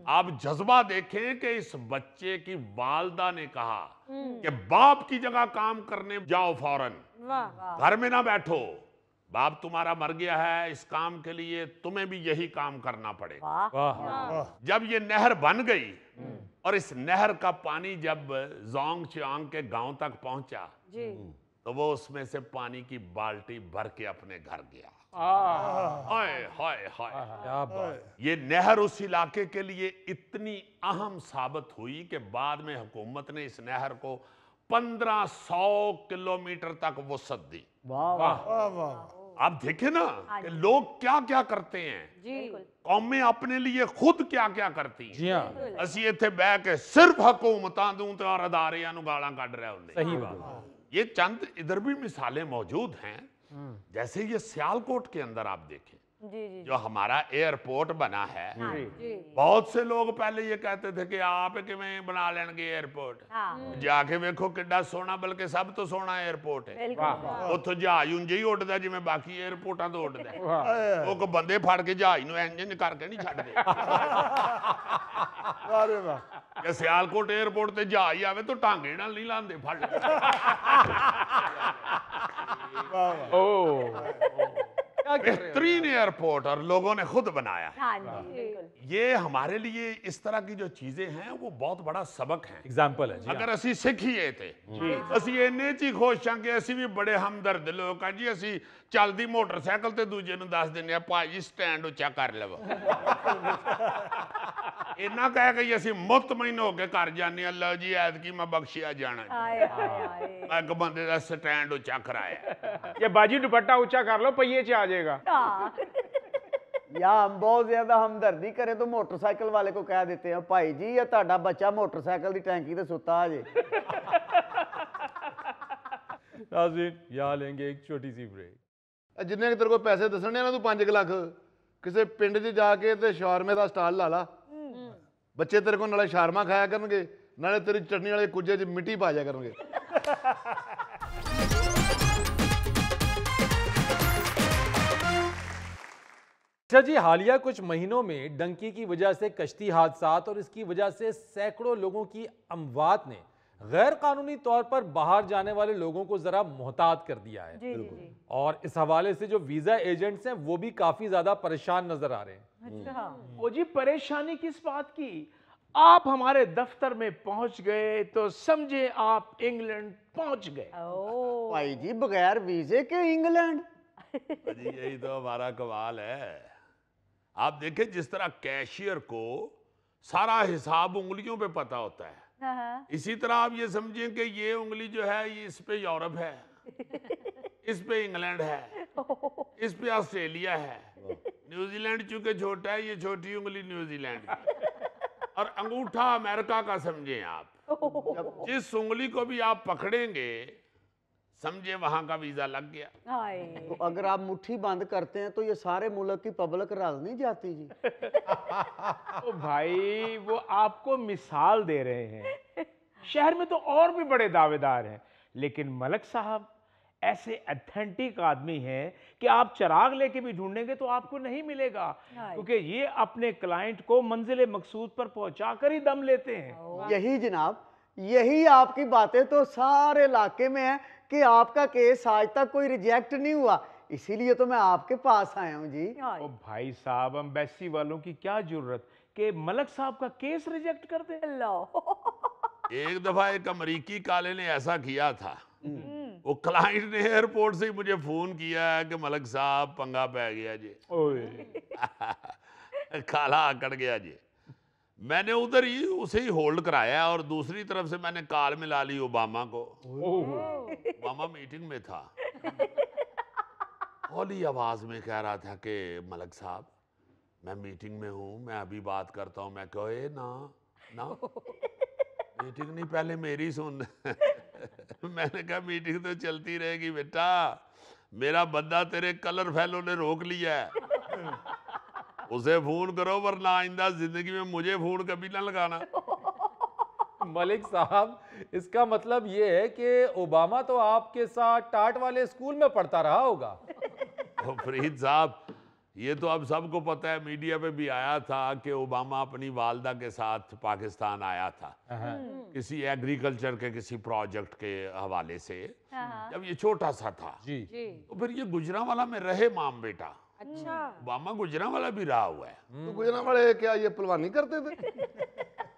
आप जज्बा देखें कि इस बच्चे की वालदा ने कहा कि बाप की जगह काम करने जाओ फौरन, घर में ना बैठो, बाप तुम्हारा मर गया है, इस काम के लिए तुम्हें भी यही काम करना पड़ेगा। जब ये नहर बन गई और इस नहर का पानी जब जोंग चियांग के गांव तक पहुंचा तो वो उसमें से पानी की बाल्टी भर के अपने घर गया। हाय हाय हाय। ये नहर उस इलाके के लिए इतनी अहम साबित हुई कि बाद में हुकूमत ने इस नहर को 1500 किलोमीटर तक वसअत दी। आप देखें ना कि लोग क्या क्या करते हैं,
जी
कौमें अपने लिए खुद क्या क्या करती
जी
हैं।
हाँ,
ਅਸੀਂ ਇੱਥੇ ਬਹਿ ਕੇ ਸਿਰਫ ਹਕੂਮਤਾਂ ਦੂੰ ਤੇ ਔਰ ਅਦਾਰਿਆਂ ਨੂੰ ਗਾਲਾਂ ਕੱਢ ਰਹੇ ਹੁੰਦੇ।
सही बात।
ये चंद इधर भी मिसालें मौजूद हैं। जैसे ये सियालकोट के अंदर आप देखें,
जी जी
जो हमारा एयरपोर्ट बना है,
हाँ जी
बहुत से लोग पहले ये कहते थे कि आप किवें बना लेंगे एयरपोर्ट,
हाँ
जाके वेखो किड्डा सोहना, बल्कि सब तो सोहना एयरपोर्ट है।
बिल्कुल
ਉੱਥੋਂ ਜਹਾਜ਼ ਉਂਝ ਹੀ ਉੱਡਦਾ ਜਿਵੇਂ ਬਾਕੀ 에ਅਰਪੋਰਟਾਂ ਤੋਂ ਉੱਡਦਾ ਹੈ। ਉਹ ਕੋ ਬੰਦੇ ਫੜ ਕੇ ਜਹਾਜ਼ ਨੂੰ ਇੰਜਨ ਕਰਕੇ ਨਹੀਂ ਛੱਡਦੇ।
ਅਰੇ ਵਾਹ,
ਜੇ ਸਿਆਲਕੋਟ 에ਅਰਪੋਰਟ ਤੇ ਜਹਾਜ਼ ਆਵੇ ਤਾਂ ਟਾਂਗੇ ਨਾਲ ਨਹੀਂ ਲਾਉਂਦੇ, ਫੜ ਲੈਂਦੇ। बेहतरीन एयरपोर्ट और लोगों ने खुद बनाया है।
हाँ जी बिल्कुल
ये हमारे लिए इस तरह की जो चीजें हैं वो बहुत बड़ा सबक है।
एग्जाम्पल है जी हाँ।
अगर ਅਸੀਂ ਸਿੱਖੀਏ ਤੇ ਅਸੀਂ ਇੰਨੇ ਚ ਹੀ ਖੁਸ਼ ਹਾਂ ਕਿ ਅਸੀਂ ਵੀ ਬੜੇ ਹਮਦਰਦ ਲੋਕ ਆ ਜੀ। ਅਸੀਂ ਚੱਲਦੀ ਮੋਟਰਸਾਈਕਲ ਤੇ ਦੂਜੇ ਨੂੰ ਦੱਸ ਦਿੰਦੇ ਆ ਭਾਜੀ ਸਟੈਂਡ ਉੱਚਾ ਕਰ ਲਵੋ। ਇੰਨਾ ਕਹਿ ਕੇ ਅਸੀਂ ਮੁਤਮਈਨ ਹੋ ਕੇ ਘਰ ਜਾਂਦੇ ਆ, ਲਓ ਜੀ ਐਤਕੀ ਮੈਂ ਬਖਸ਼ਿਆ ਜਾਣਾ ਜੀ।
आए आए आए
ਮੈਂ ਇੱਕ ਬੰਦੇ ਦਾ ਸਟੈਂਡ ਉੱਚਾ ਕਰਾਇਆ।
ये बाजी दुपट्टा ऊंचा कर लो, पहिए च आ जाएगा।
हाँ
या हम बहुत ज्यादा हमदर्दी करें तो मोटरसाइकिल वाले को कह देते हैं, भाई जी ये ਤੁਹਾਡਾ ਬੱਚਾ मोटरसाइकिल की टैंकी ਤੇ ਸੁੱਤਾ ਜੇ।
नाज़रीन यहाँ लेंगे एक छोटी सी ब्रेक।
जिन्ने तेरे को पैसे दसने ना तू 5 ਲੱਖ ਕਿਸੇ ਪਿੰਡ 'ਚ ਜਾ ਕੇ ਤੇ ਸ਼ਾਰਮੇ ਦਾ ਸਟਾਲ ਲਾ ਲਾ। ਬੱਚੇ ਤੇਰੇ ਕੋਲ ਨਾਲੇ ਸ਼ਾਰਮਾ ਖਾਇਆ ਕਰਨਗੇ, ਨਾਲੇ ਤੇਰੀ ਚਟਨੀ ਵਾਲੇ ਕੁੱਜੇ 'ਚ ਮਿੱਟੀ ਪਾ ਜਾਇਆ ਕਰਨਗੇ।
अच्छा जी, हालिया कुछ महीनों में डंकी की वजह से कश्ती हादसात और इसकी वजह से सैकड़ों लोगों की अमवात ने गैर कानूनी तौर पर बाहर जाने वाले लोगों को जरा मोहतात कर दिया है।
जी जी
और इस हवाले से जो वीजा एजेंट्स हैं वो भी काफी ज्यादा परेशान नजर आ रहे हैं।
अच्छा
ओ जी, परेशानी किस बात की? आप हमारे दफ्तर में पहुंच गए तो समझे आप इंग्लैंड पहुंच गए।
ओ
भाई जी बगैर वीजे के इंग्लैंड?
जी यही तो हमारा कमाल है। आप देखें जिस तरह कैशियर को सारा हिसाब उंगलियों पे पता होता है,
हाँ
इसी तरह आप ये समझें कि ये उंगली जो है ये इस पे यूरोप है, इस पे इंग्लैंड है, इस पे ऑस्ट्रेलिया है, न्यूजीलैंड चूंकि छोटा है ये छोटी उंगली न्यूजीलैंड है, और अंगूठा अमेरिका का समझें आप। जिस उंगली को भी आप पकड़ेंगे समझे वहां का वीजा लग गया।
हाय
तो अगर आप मुट्ठी बंद करते हैं तो ये सारे मुल्क की पब्लिक रल नहीं जाती जी?
तो भाई वो आपको मिसाल दे रहे हैं, शहर में तो और भी बड़े दावेदार हैं, लेकिन मलक साहब ऐसे ऑथेंटिक आदमी हैं कि आप चिराग लेके भी ढूंढेंगे तो आपको नहीं मिलेगा, क्योंकि ये अपने क्लाइंट को मंजिल मकसूद पर पहुंचा कर ही दम लेते हैं।
यही जनाब, यही आपकी बातें तो सारे इलाके में है कि आपका केस आज तक कोई रिजेक्ट नहीं हुआ, इसीलिए तो मैं आपके पास आया हूँ जी।
ओ भाई साहब, एम्बेसी वालों की क्या जरूरत कि मलक साहब का केस रिजेक्ट कर दे।
लो
एक दफा एक अमरीकी काले ने ऐसा किया था, वो क्लाइंट ने एयरपोर्ट से ही मुझे फोन किया है कि मलक साहब पंगा पै गया जी। काला अकड़ गया जी। मैंने उधर ही उसे ही होल्ड कराया और दूसरी तरफ से मैंने कॉल मिला ली ओबामा को। ओबामा मीटिंग में था, हौली आवाज में कह रहा था कि मलक साहब मैं मीटिंग में हूं, मैं अभी बात करता हूं। मैं कहे ना ना मीटिंग नहीं, पहले मेरी सुन। मैंने कहा मीटिंग तो चलती रहेगी बेटा, मेरा बंदा तेरे कलर फैलो ने रोक लिया है, उसे फोन करो वरना आइंदा जिंदगी में मुझे फोन कभी ना लगाना।
मलिक साहब, इसका मतलब ये है कि ओबामा तो आपके साथ टाट वाले स्कूल में पढ़ता रहा होगा।
तो फरीद साहब, ये तो अब सबको पता है, मीडिया पे भी आया था कि ओबामा अपनी वालदा के साथ पाकिस्तान आया था किसी एग्रीकल्चर के किसी प्रोजेक्ट के हवाले से, जब ये छोटा सा था
जी
तो फिर ये गुजरांवाला में रहे माम बेटा।
अच्छा
ओबामा गुजरांवाला भी रहा हुआ है।
तो गुजरांवाले क्या ये पहलवानी करते थे?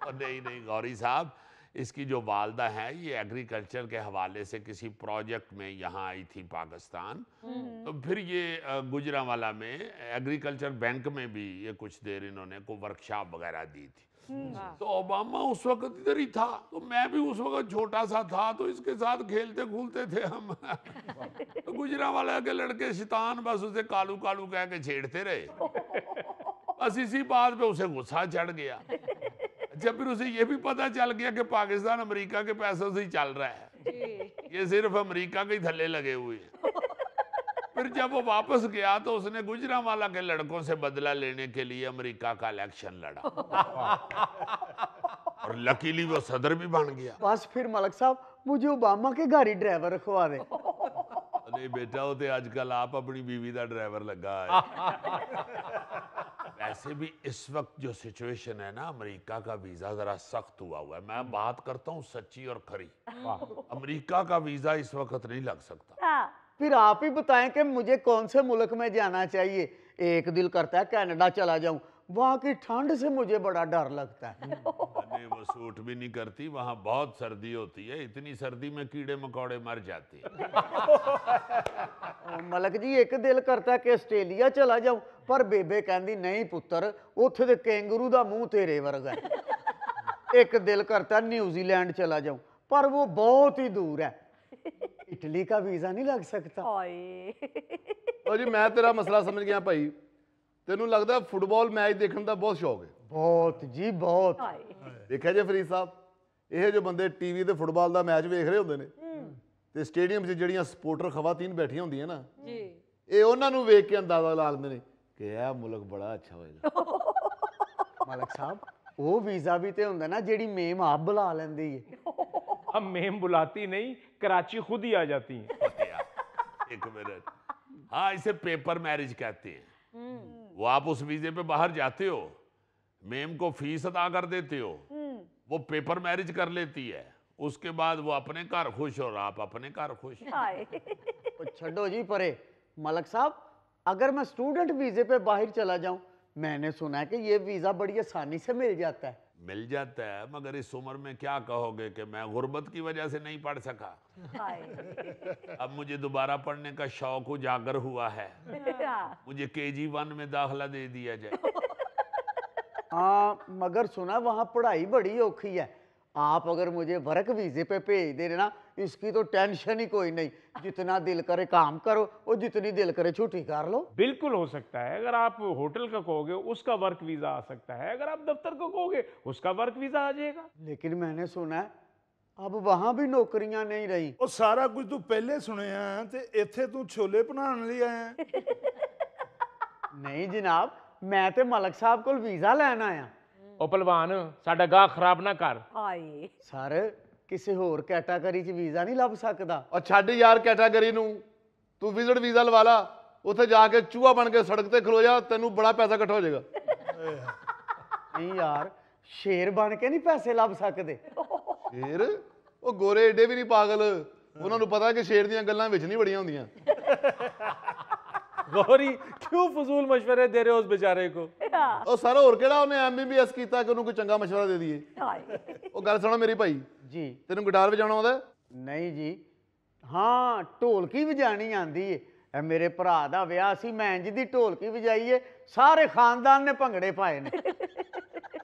और नहीं नहीं गौरी साहब, इसकी जो वालदा है ये एग्रीकल्चर के हवाले से किसी प्रोजेक्ट में यहाँ आई थी पाकिस्तान, तो फिर ये गुजरांवाला में एग्रीकल्चर बैंक में भी ये कुछ देर इन्होंने को वर्कशॉप वगैरह दी थी। तो ओबामा उस वक्त इधर ही था, तो मैं भी उस वक्त छोटा सा था, तो इसके साथ खेलते खूलते थे हम। तो गुजरांवाला के लड़के शैतान बस उसे कालू कालू कह के छेड़ते रहे। बस इसी बात पे उसे गुस्सा चढ़ गया। अच्छा, फिर उसे ये भी पता चल गया कि पाकिस्तान अमेरिका के पैसों से ही चल रहा है, ये सिर्फ अमेरिका के ही थल्ले लगे हुए हैं। फिर जब वो वापस गया तो उसने गुजरांवाला के लड़कों से बदला लेने के लिए अमेरिका का इलेक्शन लड़ा और लकीली वो सदर भी बन गया।
बस फिर मलक साहब मुझे ओबामा के गाड़ी ड्राइवर रखवा दे।
नहीं बेटा, वो तो आजकल आप अपनी बीवी का ड्राइवर लगा है। वैसे भी इस वक्त जो सिचुएशन है ना, अमेरिका का वीजा जरा सख्त हुआ है। मैं बात करता हूँ सच्ची और खरी, अमेरिका का वीजा इस वक्त नहीं लग सकता।
फिर आप ही बताएं कि मुझे कौन से मुल्क में जाना चाहिए। एक दिल करता है कनाडा चला जाऊं, वहां की ठंड से मुझे बड़ा डर लगता है।
नहीं, वो सूट भी नहीं करती, वहां बहुत सर्दी होती है, इतनी सर्दी में कीड़े मकोड़े मर जाते हैं।
मलक जी एक दिल करता है कि आस्ट्रेलिया चला जाऊं, पर बेबे कहती नहीं पुत्र, उत्थे ते कैंगरू दा मुंह तेरे वर्गा है। एक दिल करता है न्यूजीलैंड चला जाऊं, पर वो बहुत ही दूर है। इटली का वीजा नहीं लग सकता।
ओ जी मैं तेरा मसला समझ गया भाई, तेनू लगदा फुटबॉल मैच देखने का बहुत शौक है?
बहुत जी बहुत।
देखा जी फरीद साहब, ये जो बंदे टीवी ते फुटबॉल का मैच वेख रहे होंदे ने ते स्टेडियम 'ਚ ਜਿਹੜੀਆਂ ਸਪੋਰਟਰ ਖਵਾਤੀਨ बैठियां ਹੁੰਦੀਆਂ ना, ये ਉਹਨਾਂ ਨੂੰ ਵੇਖ ਕੇ ਅੰਦਾਜ਼ਾ ਲਾ ਲੈਂਦੇ ਨੇ ਕਿ ਇਹ ਮੁਲਕ ਬੜਾ ਅੱਛਾ ਹੋਏਗਾ।
मलक साहब वो वीजा भी तो हुंदा ना जेड़ी मेम आप बुला लेंदी है।
हम मेम बुलाती नहीं, कराची खुद ही आ जाती है।
एक मिनट, हाँ इसे पेपर मैरिज कहते हैं। वो आप उस वीजे पे बाहर जाते हो, मेम को फीस अदा कर देते हो, वो पेपर मैरिज कर लेती है, उसके बाद वो अपने घर खुश और आप अपने घर खुश।
छड्डो जी परे। मलक साहब अगर मैं स्टूडेंट वीजे पे बाहर चला जाऊं, मैंने सुना है कि ये वीजा बड़ी आसानी से मिल जाता है।
मिल जाता है, मगर इस उम्र में क्या कहोगे कि मैं गुर्बत की वजह से नहीं पढ़ सका। अब मुझे दोबारा पढ़ने का शौक उजागर हुआ है, मुझे KG1 में दाखिला दे दिया जाए।
हाँ मगर सुना वहाँ पढ़ाई बड़ी औखी है। आप अगर मुझे वर्क वीजे पे भेज दे ना, इसकी तो टेंशन ही कोई नहीं, जितना दिल करे काम करो और जितनी दिल करे छुट्टी कर लो।
बिल्कुल हो सकता है, अगर आप होटल का कहोगे उसका वर्क वीजा आ सकता है, अगर आप दफ्तर का कहोगे उसका वर्क वीजा आ जाएगा।
लेकिन मैंने सुना है अब वहां भी नौकरियां नहीं रही।
ਉਹ ਸਾਰਾ ਕੁਝ ਤੂੰ ਪਹਿਲੇ ਸੁਣਿਆ ਤੇ ਇੱਥੇ ਤੂੰ ਛੋਲੇ ਬਣਾਉਣ ਲਈ ਆਇਆ?
नहीं जनाब, मैं तो मलक साहब को वीजा लैन आया।
ओ पहलवान साडा गाह खराब ना कर।
सर किसी होर कैटागरी च वीजा नहीं लभ सकदा।
और छड्ड यार कैटागरी नू, तू विजिट वीजा लवा ला, उत्थे जाके चूहा बन के सड़क ते खलो जा, तेनू बड़ा पैसा इकट्ठा हो जाएगा।
नहीं यार, शेर बन के नहीं पैसे लभ सकदे।
शेर ਉਹ ਗੋਰੇ ਏਡੇ ਵੀ ਨਹੀਂ ਪਾਗਲ, ਉਹਨਾਂ ਨੂੰ ਪਤਾ ਕਿ ਸ਼ੇਰ ਦੀਆਂ ਗੱਲਾਂ ਵਿੱਚ ਨਹੀਂ ਬੜੀਆਂ ਹੁੰਦੀਆਂ।
गौरी क्यों फजूल मशवरे दे रहे हो उस बेचारे को?
ਉਹ ਸਰ ਹੋਰ ਕਿਹੜਾ ਉਹਨੇ MBBS ਕੀਤਾ ਕਿ ਉਹਨੂੰ ਕੋਈ ਚੰਗਾ ਮਸ਼ਵਰਾ ਦੇ ਦਈਏ। ਉਹ ਗੱਲ ਸੁਣੋ ਮੇਰੀ ਭਾਈ
जी
ਤੈਨੂੰ ਗਿਟਾਰ ਵਜਾਉਣਾ ਆਉਂਦਾ?
नहीं जी, हाँ ढोलकी वजानी आंदी है। ਇਹ ਮੇਰੇ ਭਰਾ ਦਾ ਵਿਆਹ ਸੀ, ਮੈਂ ਇੰਜ ਦੀ ਢੋਲਕੀ ਵਜਾਈ ਏ, ਸਾਰੇ ਖਾਨਦਾਨ ਨੇ ਭੰਗੜੇ ਪਾਏ ਨੇ।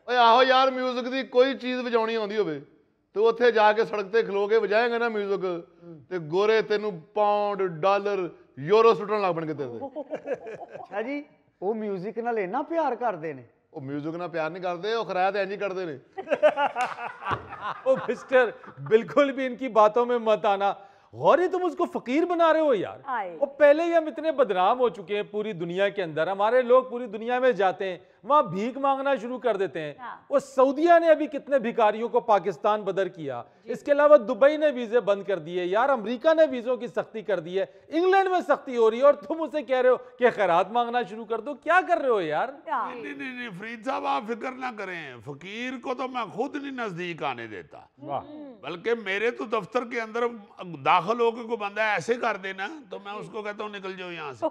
ਓਏ ਆਹੋ ਯਾਰ, ਮਿਊਜ਼ਿਕ ਦੀ ਕੋਈ ਚੀਜ਼ ਵਜਾਉਣੀ ਆਉਂਦੀ ਹੋਵੇ ਤੇ ਉੱਥੇ ਜਾ ਕੇ ਸੜਕ ਤੇ ਖਲੋ ਕੇ ਵਜਾਏਗਾ ਨਾ ਮਿਊਜ਼ਿਕ, ਤੇ ਗੋਰੇ ਤੈਨੂੰ ਪਾਉਂਡ ਡਾਲਰ ਯੂਰੋ ਸੁੱਟਣ ਲੱਗ ਪਣਗੇ ਤੇਰੇ ਤੇ।
ਅੱਛਾ ਜੀ, ਉਹ ਮਿਊਜ਼ਿਕ ਨਾਲ ਇੰਨਾ ਪਿਆਰ ਕਰਦੇ ਨੇ?
ਉਹ ਮਿਊਜ਼ਿਕ ਨਾਲ ਪਿਆਰ ਨਹੀਂ ਕਰਦੇ, ਉਹ ਖਰਾਇਆ ਤੇ ਇੰਜ ਹੀ ਕਰਦੇ ਨੇ।
ओ मिस्टर, बिल्कुल भी इनकी बातों में मत आना। गौरी तुम उसको फकीर बना रहे हो यार। वो पहले ही हम इतने बदनाम हो चुके हैं पूरी दुनिया के अंदर, हमारे लोग पूरी दुनिया में जाते हैं, वहां भीख मांगना शुरू कर देते हैं। वो सऊदिया ने अभी कितने भिखारियों को पाकिस्तान बदर किया, इसके अलावा दुबई ने वीजे बंद कर दिए यार, अमेरिका ने वीजों की सख्ती कर दी है, इंग्लैंड में सख्ती हो रही है, और तुम उसे कह रहे हो कि खैरात मांगना शुरू कर दो। क्या कर रहे हो यार?
नहीं नहीं नहीं फरीद साहब, आप फिक्र ना करें, फकीर को तो मैं खुद नहीं नजदीक आने देता, बल्कि मेरे तो दफ्तर के अंदर दाखिल होकर को बंदा ऐसे कर देना तो मैं उसको कहता हूँ निकल जाओ यहाँ से।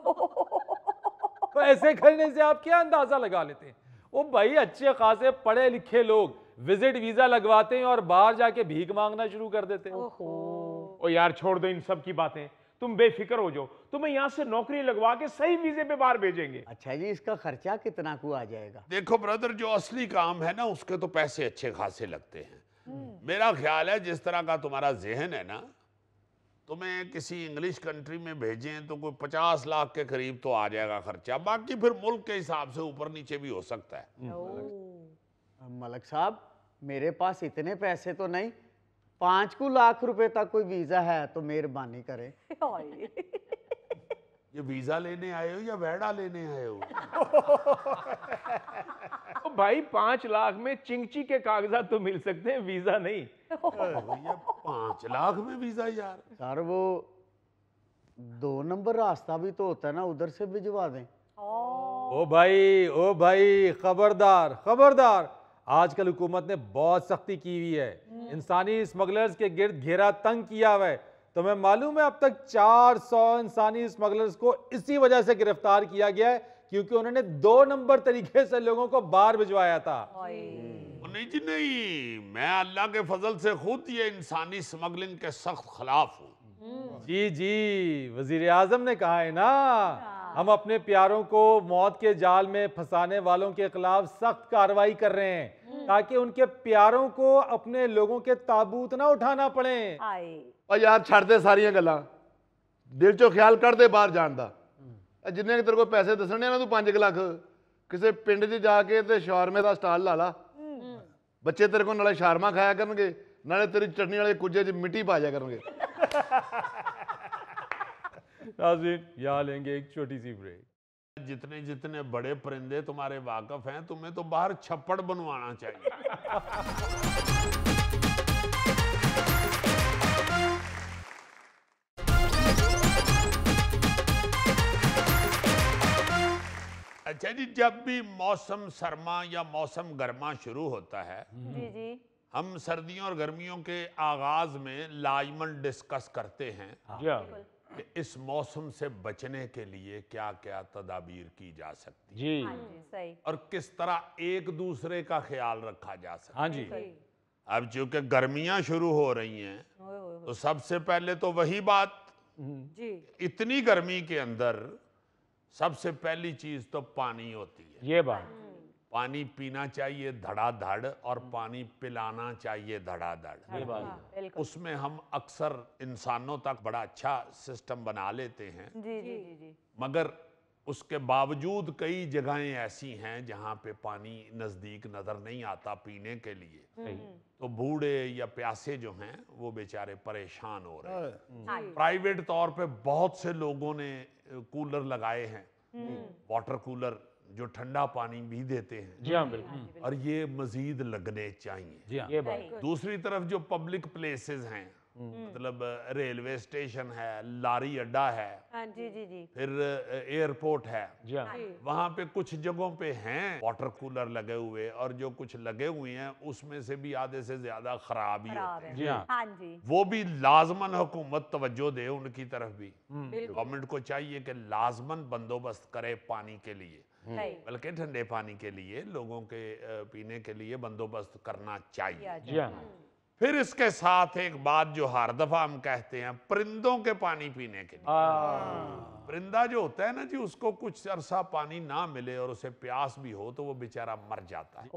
तो ऐसे करने से आप क्या अंदाजा लगा लेते हैं? वो भाई अच्छे खासे पढ़े लिखे लोग विजिट वीजा लगवाते हैं और बाहर जाके भीख मांगना शुरू कर देते हैं।
ओ यार छोड़ दो इन सब की बातें, तुम बेफिक्र हो जाओ, तुम्हें यहाँ से नौकरी लगवा के सही वीजे पे बाहर भेजेंगे।
अच्छा जी, इसका खर्चा कितना को आ जाएगा?
देखो ब्रदर, जो असली काम है ना उसके तो पैसे अच्छे खासे लगते हैं। मेरा ख्याल है जिस तरह का तुम्हारा जहन है ना, तुम्हें किसी इंग्लिश कंट्री में भेजें तो कोई 50 लाख के करीब तो आ जाएगा खर्चा, बाकी फिर मुल्क के हिसाब से ऊपर नीचे भी हो सकता है।
मलक साहब, मेरे पास इतने पैसे तो नहीं, 5 लाख रुपए तक कोई वीजा है तो मेहरबानी करें।
ये वीजा लेने आए हो या वेड़ा लेने आए हो?
तो भाई 5 लाख में चिंगची के कागजात तो मिल सकते हैं, वीजा नहीं।
भैया 5 लाख में वीजा यार?
सर वो 2 नंबर रास्ता भी तो होता है ना, उधर से भिजवा दें।
ओ भाई, खबरदार खबरदार। आजकल हुकूमत ने बहुत सख्ती की हुई है, इंसानी स्मगलर्स के गिर्द घेरा तंग किया हुआ है। तुम्हें मालूम है अब तक 400 इंसानी स्मगलर्स को इसी वजह से गिरफ्तार किया गया है क्योंकि उन्होंने 2 नंबर तरीके से लोगों को बाहर भिजवाया था।
नहीं जी नहीं, मैं अल्लाह के फजल से खुद ये इंसानी स्मगलिंग के सख्त खिलाफ हूँ।
जी, वजीर आजम ने कहा है ना, हम अपने प्यारों को मौत के जाल में फंसाने वालों के खिलाफ सख्त कार्रवाई कर रहे हैं ताकि उनके प्यारों को अपने लोगों के ताबूत ना उठाना पड़े।
और यार छड़ दे सारियां गल्लां, दिल चो ख्याल कर दे बाहर जान दा। जिन्ने तेरे को पैसे दसने ना तू 5 लाख किसी पिंड 'ਚ जाके ते शारमे का स्टाल ला ला, बच्चे तेरे को नाले शारमा खाया करनगे नाले तेरी चटनी वाले कुजे 'ਚ मिट्टी पा जाया करनगे।
नाज़रीन, यहाँ लेंगे एक छोटी सी ब्रेक।
जितने जितने बड़े परिंदे तुम्हारे वाकफ हैं, तुम्हें तो बाहर छप्पड़ बनवाना चाहिए। अच्छा जी, जब भी मौसम सरमा या मौसम गर्मा शुरू होता है,
जी
हम सर्दियों और गर्मियों के आगाज में लाजमन डिस्कस करते हैं कि इस मौसम से बचने के लिए क्या क्या तदाबीर की जा सकती
जी
सही।
और किस तरह एक दूसरे का ख्याल रखा जा सकता
हाँ जी।
अब चूंकि गर्मियां शुरू हो रही हैं तो सबसे पहले तो वही बात,
जी
इतनी गर्मी के अंदर सबसे पहली चीज तो पानी होती है।
ये बात।
पानी पीना चाहिए धड़ाधड़ और पानी पिलाना चाहिए धड़ाधड़।
बिल्कुल।
उसमें हम अक्सर इंसानों तक बड़ा अच्छा सिस्टम बना लेते हैं,
जी जी जी जी
मगर उसके बावजूद कई जगहें ऐसी हैं जहाँ पे पानी नज़दीक नज़र नहीं आता पीने के लिए, तो बूढ़े या प्यासे जो हैं वो बेचारे परेशान हो रहे हैं। प्राइवेट तौर पे बहुत से लोगों ने कूलर लगाए हैं, वाटर कूलर जो ठंडा पानी भी देते हैं।
जी हाँ बिल्कुल।
और ये मजीद लगने चाहिए।
जी हाँ।
ये बात।
दूसरी तरफ जो पब्लिक प्लेसेस हैं, मतलब रेलवे स्टेशन है, लारी अड्डा है,
हाँ जी जी जी
फिर एयरपोर्ट है,
जी हाँ
वहां पे कुछ जगहों पे हैं वाटर कूलर लगे हुए, और जो कुछ लगे हुए हैं उसमें से भी आधे से ज्यादा खराब ही होते हैं।
जी हाँ।
हाँ जी
वो भी लाजमन हुकूमत तवज्जो दे उनकी तरफ भी। गवर्नमेंट को चाहिए कि लाजमन बंदोबस्त करे पानी के लिए,
सही।
बल्कि ठंडे पानी के लिए लोगों के पीने के लिए बंदोबस्त करना चाहिए।
जी हाँ।
फिर इसके साथ एक बात जो हर दफा हम कहते हैं, परिंदों के पानी पीने के लिए। परिंदा जो होता है ना जी, उसको कुछ अरसा पानी ना मिले और उसे प्यास भी हो तो वो बेचारा मर जाता है।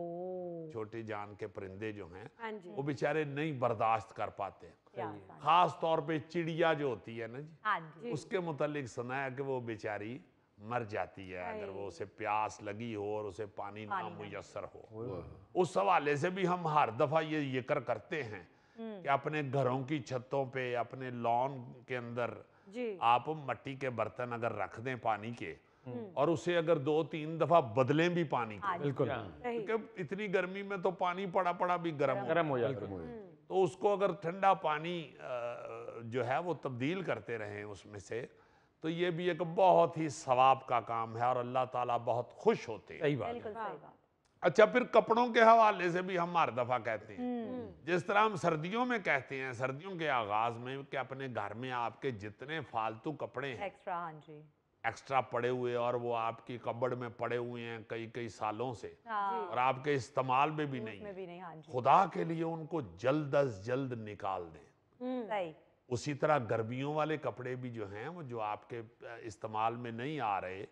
छोटी जान के परिंदे जो हैं
हाँ जी
वो बेचारे नहीं बर्दाश्त कर पाते।
क्या
खास तौर पे चिड़िया जो होती है ना जी,
हाँ जी
उसके मुतालिक सुना है कि वो बेचारी मर जाती है अगर वो उसे प्यास लगी हो और उसे पानी ना मुयस्सर हो। उस हवाले से भी हम हर दफा ये जिक्र करते हैं कि अपने घरों की छतों पे, अपने लॉन के अंदर
जी
आप मट्टी के बर्तन अगर रख दें पानी के, और उसे अगर 2-3 दफा बदलें भी पानी को,
बिल्कुल।
सही।
क्योंकि इतनी गर्मी में तो पानी पड़ा पड़ा भी गर्म
हो जाता है।
तो उसको अगर ठंडा पानी जो है वो तब्दील करते रहें उसमें से, तो ये भी एक बहुत ही सवाब का काम है और अल्लाह ताला बहुत खुश होते हैं।
सही बात है।
बिल्कुल सही बात।
अच्छा, फिर कपड़ों के हवाले से भी हम हर दफा कहते हैं, जिस तरह हम सर्दियों में कहते हैं, सर्दियों के आगाज में, कि अपने घर में आपके जितने फालतू कपड़े हैं
एक्स्ट्रा हाँ जी
एक्स्ट्रा पड़े हुए और वो आपकी कबड़ में पड़े हुए हैं कई कई सालों से
हाँ
और आपके इस्तेमाल में भी नहीं
में भी नहीं हाँ जी
खुदा के लिए उनको जल्द अज जल्द निकाल दें।
सही
उसी तरह गर्मियों वाले कपड़े भी जो हैं वो जो आपके इस्तेमाल में नहीं आ रहे,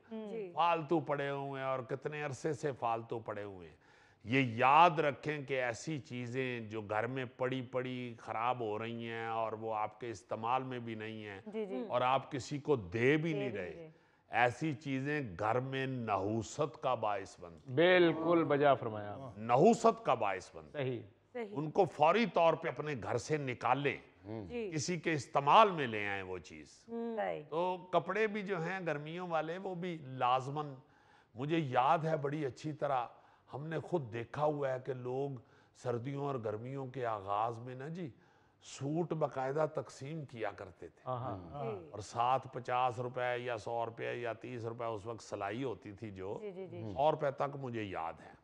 फालतू पड़े हुए हैं और कितने अरसे से फालतू पड़े हुए हैं। ये याद रखें कि ऐसी चीज़ें जो घर में पड़ी पड़ी ख़राब हो रही हैं और वो आपके इस्तेमाल में भी नहीं हैं और आप किसी को दे भी नहीं रहे, ऐसी चीज़ें घर में नहूसत का बायस बनती,
बिल्कुल बजा फरमाया,
नहूसत का बायस बनती।
सही,
उनको फौरी तौर पे अपने घर से निकालें, किसी के इस्तेमाल में ले आए वो चीज़। तो कपड़े भी जो हैं गर्मियों वाले वो भी लाजमन, मुझे याद है बड़ी अच्छी तरह, हमने खुद देखा हुआ है कि लोग सर्दियों और गर्मियों के आगाज में ना जी सूट बाकायदा तकसीम किया करते थे और साथ 50 रुपए या 100 रुपए या 30 रुपए उस वक्त सिलाई होती थी जो 100 रुपए तक मुझे याद है,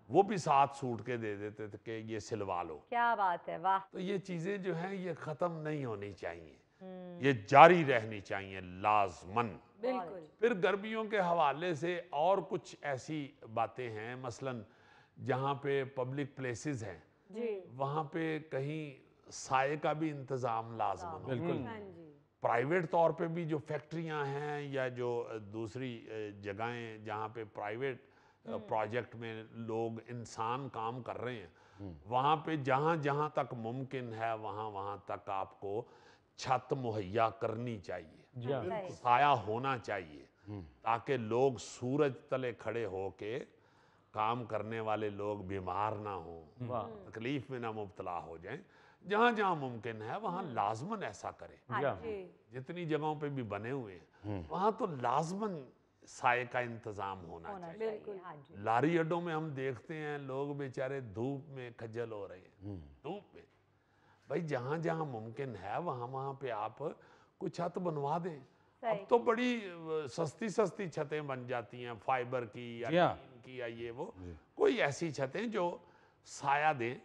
वो भी साथ सूट के दे देते थे कि ये सिलवा लो।
क्या बात है, वाह।
तो ये चीजें जो हैं ये खत्म नहीं होनी चाहिए, ये जारी रहनी चाहिए लाजमन।
बिल्कुल।
फिर गर्मियों के हवाले से और कुछ ऐसी बातें हैं, मसलन जहाँ पे पब्लिक प्लेसेस हैं वहाँ पे कहीं साए का भी इंतजाम लाजमन हो।
बिल्कुल।
प्राइवेट तौर पे भी जो फैक्ट्रियां हैं या जो दूसरी जगहें जहाँ पे प्राइवेट प्रोजेक्ट में लोग इंसान काम कर रहे हैं, वहाँ पे जहाँ जहाँ तक मुमकिन है वहाँ वहाँ तक आपको छत मुहैया करनी चाहिए, साया होना चाहिए, ताकि लोग सूरज तले खड़े होके काम करने वाले लोग बीमार ना हो, तकलीफ में ना मुब्तला हो जाएं। जहाँ जहाँ मुमकिन है वहाँ लाजमन ऐसा करें। जितनी जगहों पे भी बने हुए हैं वहाँ तो लाजमन साए का इंतजाम होना चाहिए। लारी अड्डों में हम देखते हैं लोग बेचारे धूप में खज्जल हो रहे हैं, धूप में। भाई जहाँ जहाँ मुमकिन है वहाँ वहाँ पे आप कुछ छत बनवा दें। अब तो बड़ी सस्ती सस्ती छतें बन जाती हैं, फाइबर की या टीन की या ये वो, कोई ऐसी छतें जो साया दें,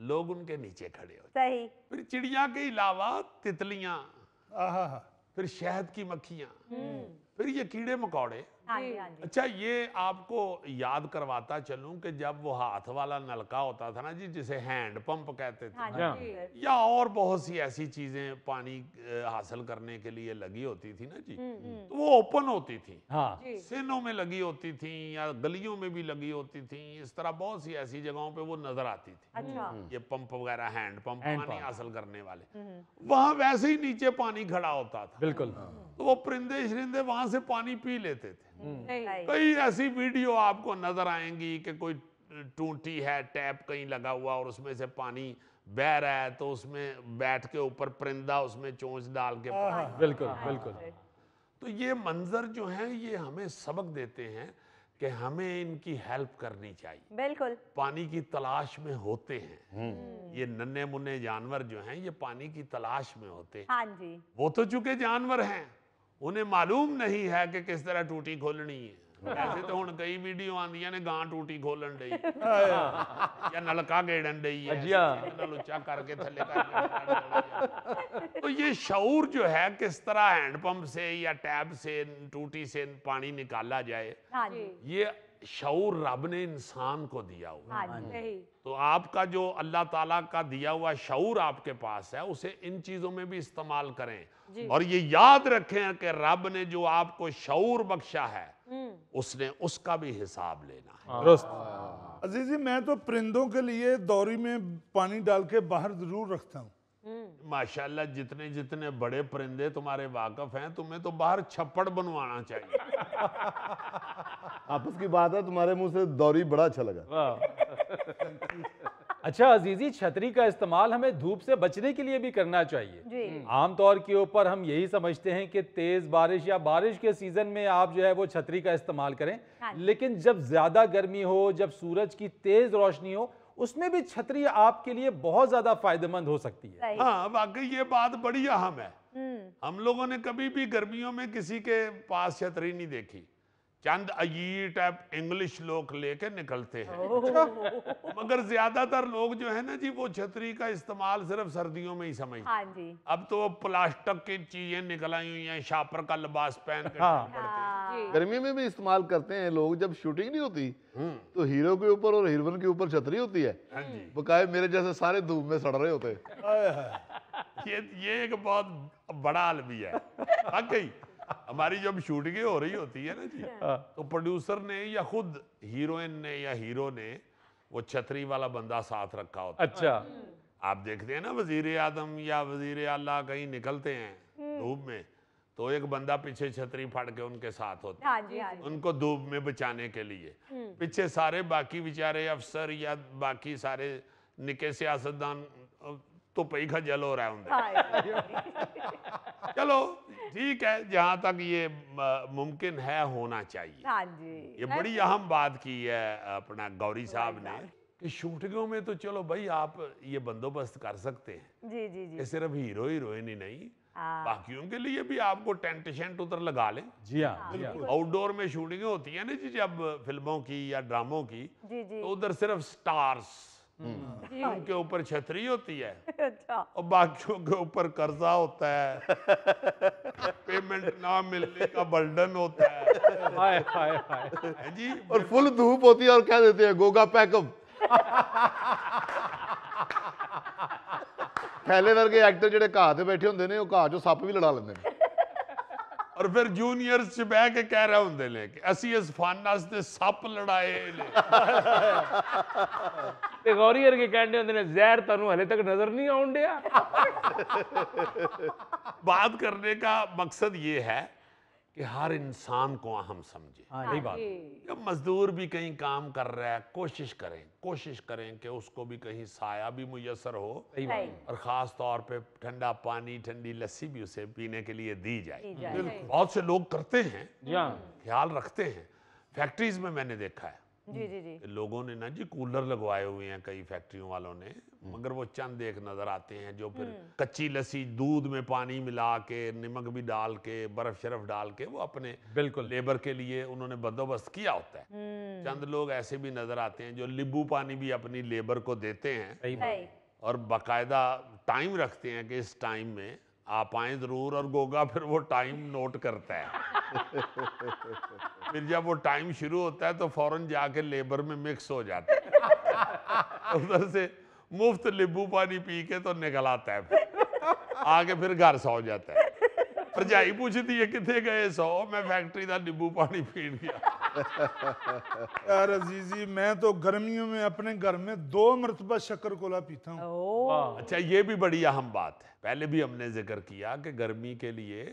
लोग उनके नीचे खड़े हो।
सही।
फिर चिड़िया के अलावा तितलियां, फिर शहद की मक्खियां, फिर ये कीड़े मकोड़े। अच्छा, ये आपको याद करवाता चलूं कि जब वो हाथ वाला नलका होता था ना जी, जिसे हैंड पंप कहते थे, या और बहुत सी ऐसी चीजें पानी हासिल करने के लिए लगी होती थी ना जी, तो वो ओपन होती थी, सेनों में लगी होती थी या गलियों में भी लगी होती थी। इस तरह बहुत सी ऐसी जगहों पे वो नजर आती थी, ये पंप वगैरह, हैंड पंप, पानी हासिल करने वाले। वहां वैसे ही नीचे पानी खड़ा होता था, बिल्कुल, तो वो परिंदे शरिंदे वहां से पानी पी लेते थे। कई ऐसी वीडियो आपको नजर आएंगी कि कोई टूटी है, टैप कहीं लगा हुआ और उसमें से पानी बह रहा है, तो उसमें बैठ के ऊपर परिंदा उसमें चोंच डाल के, बिल्कुल बिल्कुल। तो ये मंजर जो है ये हमें सबक देते हैं कि हमें इनकी हेल्प करनी चाहिए।
बिल्कुल।
पानी की तलाश में होते हैं ये नन्हे मुन्ने जानवर जो हैं, ये पानी की तलाश में होते हैं।
हाँ जी।
वो तो चूंकि जानवर हैं, उन्हें मालूम नहीं है कि किस तरह टूटी खोलनी है। ऐसे तो हुण कई वीडियो आंदियां ने गां टूटी खोलन डई या नलका गेड़न डई है, नाल उच्चा करके थल्ले करके। तो ये शऊर जो है किस तरह हैंडपंप से या टैब से, टूटी से पानी निकाला जाए, ये शऊर रब ने इंसान को दिया हुआ है। तो आपका जो अल्लाह ताला का दिया हुआ शऊर आपके पास है, उसे इन चीजों में भी इस्तेमाल करें और ये याद रखें कि रब ने जो आपको शऊर बख्शा है उसने उसका भी हिसाब लेना है।
अजीजी, मैं तो परिंदों के लिए दौरी में पानी डाल के बाहर जरूर रखता हूँ।
माशाल्लाह, जितने जितने बड़े परिंदे तुम्हारे वाकफ हैं, तुम्हें तो बाहर छप्पड़ बनवाना चाहिए।
आपस की बात है, तुम्हारे मुंह से दौरी बड़ा अच्छा लगा।
अच्छा अजीजी, छतरी का इस्तेमाल हमें धूप से बचने के लिए भी करना चाहिए। आमतौर के ऊपर हम यही समझते हैं कि तेज बारिश या बारिश के सीजन में आप जो है वो छतरी का इस्तेमाल करें, लेकिन जब ज्यादा गर्मी हो, जब सूरज की तेज रोशनी हो, उसमें भी छतरी आपके लिए बहुत ज्यादा फायदेमंद हो सकती है।
हाँ, वाकई ये बात बड़ी अहम है। हम लोगों ने कभी भी गर्मियों में किसी के पास छतरी नहीं देखी। चंद अजीब टाइप इंग्लिश लोग लेके निकलते हैं, मगर ज्यादातर लोग जो है ना जी, वो छतरी का इस्तेमाल सिर्फ सर्दियों में ही समझते हैं। अब तो प्लास्टिक की चीजें निकल आई हुई हैं, शापर का लिबास पहन के पड़ते हैं।
गर्मी में भी इस्तेमाल करते हैं लोग। जब शूटिंग नहीं होती तो हीरो के ऊपर और हीरोइन के ऊपर छतरी होती है, बकाये मेरे जैसे सारे धूप में सड़ रहे होते हैं।
ये एक बहुत बड़ा अलविया है। वाकई हमारी जब शूटिंगें हो रही होती है ना जी, तो प्रोड्यूसर ने या खुद हीरोइन ने या हीरो ने वो छतरी वाला बंदा साथ रखा होता है।
अच्छा।
आप देखते हैं ना वजीर आदम या वजीर आला कहीं निकलते हैं धूप में, तो एक बंदा पीछे छतरी फाड़ के उनके साथ होता है,
हाँ जी, हाँ जी।
उनको धूप में बचाने के लिए। पीछे सारे बाकी बेचारे अफसर या बाकी सारे निके सियासतदान तो पई खजल हो रहा है उनसे।
हाँ
चलो ठीक है, जहां तक ये मुमकिन है होना चाहिए।
हाँ जी।
ये बड़ी अहम बात की है अपना गौरी साहब ने कि शूटिंगों में तो चलो भाई आप ये बंदोबस्त कर सकते हैं
जी जी जी।
कि सिर्फ हीरो हीरोइन ही नहीं,
हाँ।
बाकियों के लिए भी आपको टेंट शेंट उधर लगा लें।
जी हाँ, जी हाँ।
आउटडोर में शूटिंगें होती है ना जी, जब फिल्मों की या ड्रामों की,
जी जी।
तो उधर सिर्फ स्टार्स, उनके ऊपर छतरी होती है
अच्छा।
और बाकियों के ऊपर कर्जा होता है, पेमेंट ना मिलने का बर्डन होता है।
हाय हाय हाय।
है जी।
और फुल धूप होती है और कह देते हैं गोगा पैकअप। थैले वर्गे एक्टर ਜਿਹੜੇ ਘਾਹ ਤੇ ਬੈਠੇ ਹੁੰਦੇ ਨੇ ਉਹ ਘਾਹ ਚੋਂ ਸੱਪ ਵੀ ਲੜਾ ਲੈਂਦੇ ਨੇ।
और फिर जूनियर्स च बह के कह रहे होंगे ने कि असी इस फन वास्ते सप लड़ाए ने।
ਤੇ ਗੌਰੀ ਵਰਗੇ ਕਹਿੰਦੇ ਹੁੰਦੇ ਨੇ ਜ਼ਹਿਰ ਤੁਹਾਨੂੰ ਹਲੇ ਤੱਕ ਨਜ਼ਰ ਨਹੀਂ ਆਉਣ ਡਿਆ।
बात करने का मकसद ये है कि हर इंसान को अहम समझे।
हाँ, यही बात।
जब मजदूर भी कहीं काम कर रहा है, कोशिश करें कि उसको भी कहीं साया भी मुयसर हो,
सही बात।
और ख़ास तौर पे ठंडा पानी, ठंडी लस्सी भी उसे पीने के लिए दी जाए।
जाए।
बहुत से लोग करते हैं,
जी हाँ।
ख्याल रखते हैं। फैक्ट्रीज में मैंने देखा है
जी जी जी।
कि लोगों ने ना जी कूलर लगवाए हुए हैं कई फैक्ट्रियों वालों ने, मगर वो चंद एक नजर आते हैं जो फिर कच्ची लस्सी दूध में पानी मिला के, नमक भी डाल के, बर्फ शरफ डाल के वो अपने
बिल्कुल
लेबर के लिए उन्होंने बंदोबस्त किया होता है। चंद लोग ऐसे भी नजर आते हैं जो नींबू पानी भी अपनी लेबर को देते हैं
सही बात।
सही।
और बाकायदा टाइम रखते हैं कि इस टाइम में आप आए जरूर, और गोगा फिर वो टाइम नोट करता है। फिर जब वो टाइम शुरू होता है तो फौरन जाके लेबर में मिक्स हो जाता है। उधर से मुफ्त नींबू पानी पी के तो निकल आता है, फिर आके फिर घर सो जाता है। भरजाई पूछती है कितने गए सो, मैं फैक्ट्री का नींबू पानी पीन गया।
यार अजीजी, मैं तो गर्मियों में अपने घर में 2 मरतबा शक्कर कोला पीता हूँ।
ओह।
अच्छा, ये भी बड़ी अहम बात है। पहले भी हमने जिक्र किया कि गर्मी के लिए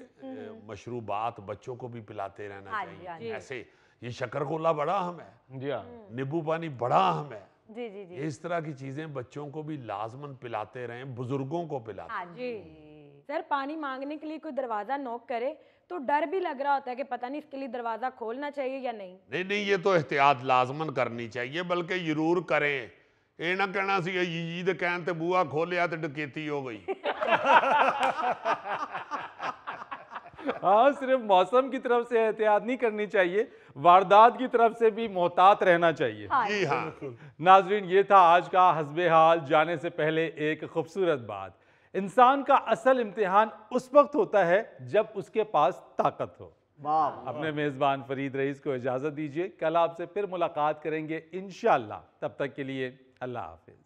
मशरूबात बच्चों को भी पिलाते रहना
हाँ जी, हाँ
चाहिए।
जी।
ऐसे ये शक्कर कोला बड़ा अहम है,
जी हाँ।
नींबू पानी बड़ा अहम है।
जी जी जी।
इस तरह की चीजें बच्चों को भी लाजमन पिलाते रहें, बुजुर्गों को पिलाते
हाँ जी।
सर पानी मांगने के लिए कोई दरवाजा नॉक करे तो डर भी लग रहा होता है कि पता नहीं इसके लिए दरवाजा खोलना चाहिए या नहीं।
नहीं, ये तो एहतियात लाजमन करनी चाहिए, बल्कि जरूर करें। ये ना कहना सी जी दे कहन ते बूहा खोलिया तो डकैती हो गई।
हाँ, सिर्फ मौसम की तरफ से एहतियात नहीं करनी चाहिए, वारदात की तरफ से भी मोहतात रहना चाहिए।
जी हाँ।
नाजरीन, ये था आज का हस्बे हाल। जाने से पहले एक खूबसूरत बात, इंसान का असल इम्तिहान उस वक्त होता है जब उसके पास ताकत हो। अपने मेज़बान फरीद रईस को इजाज़त दीजिए, कल आपसे फिर मुलाकात करेंगे इंशाअल्लाह। तब तक के लिए अल्लाह हाफिज।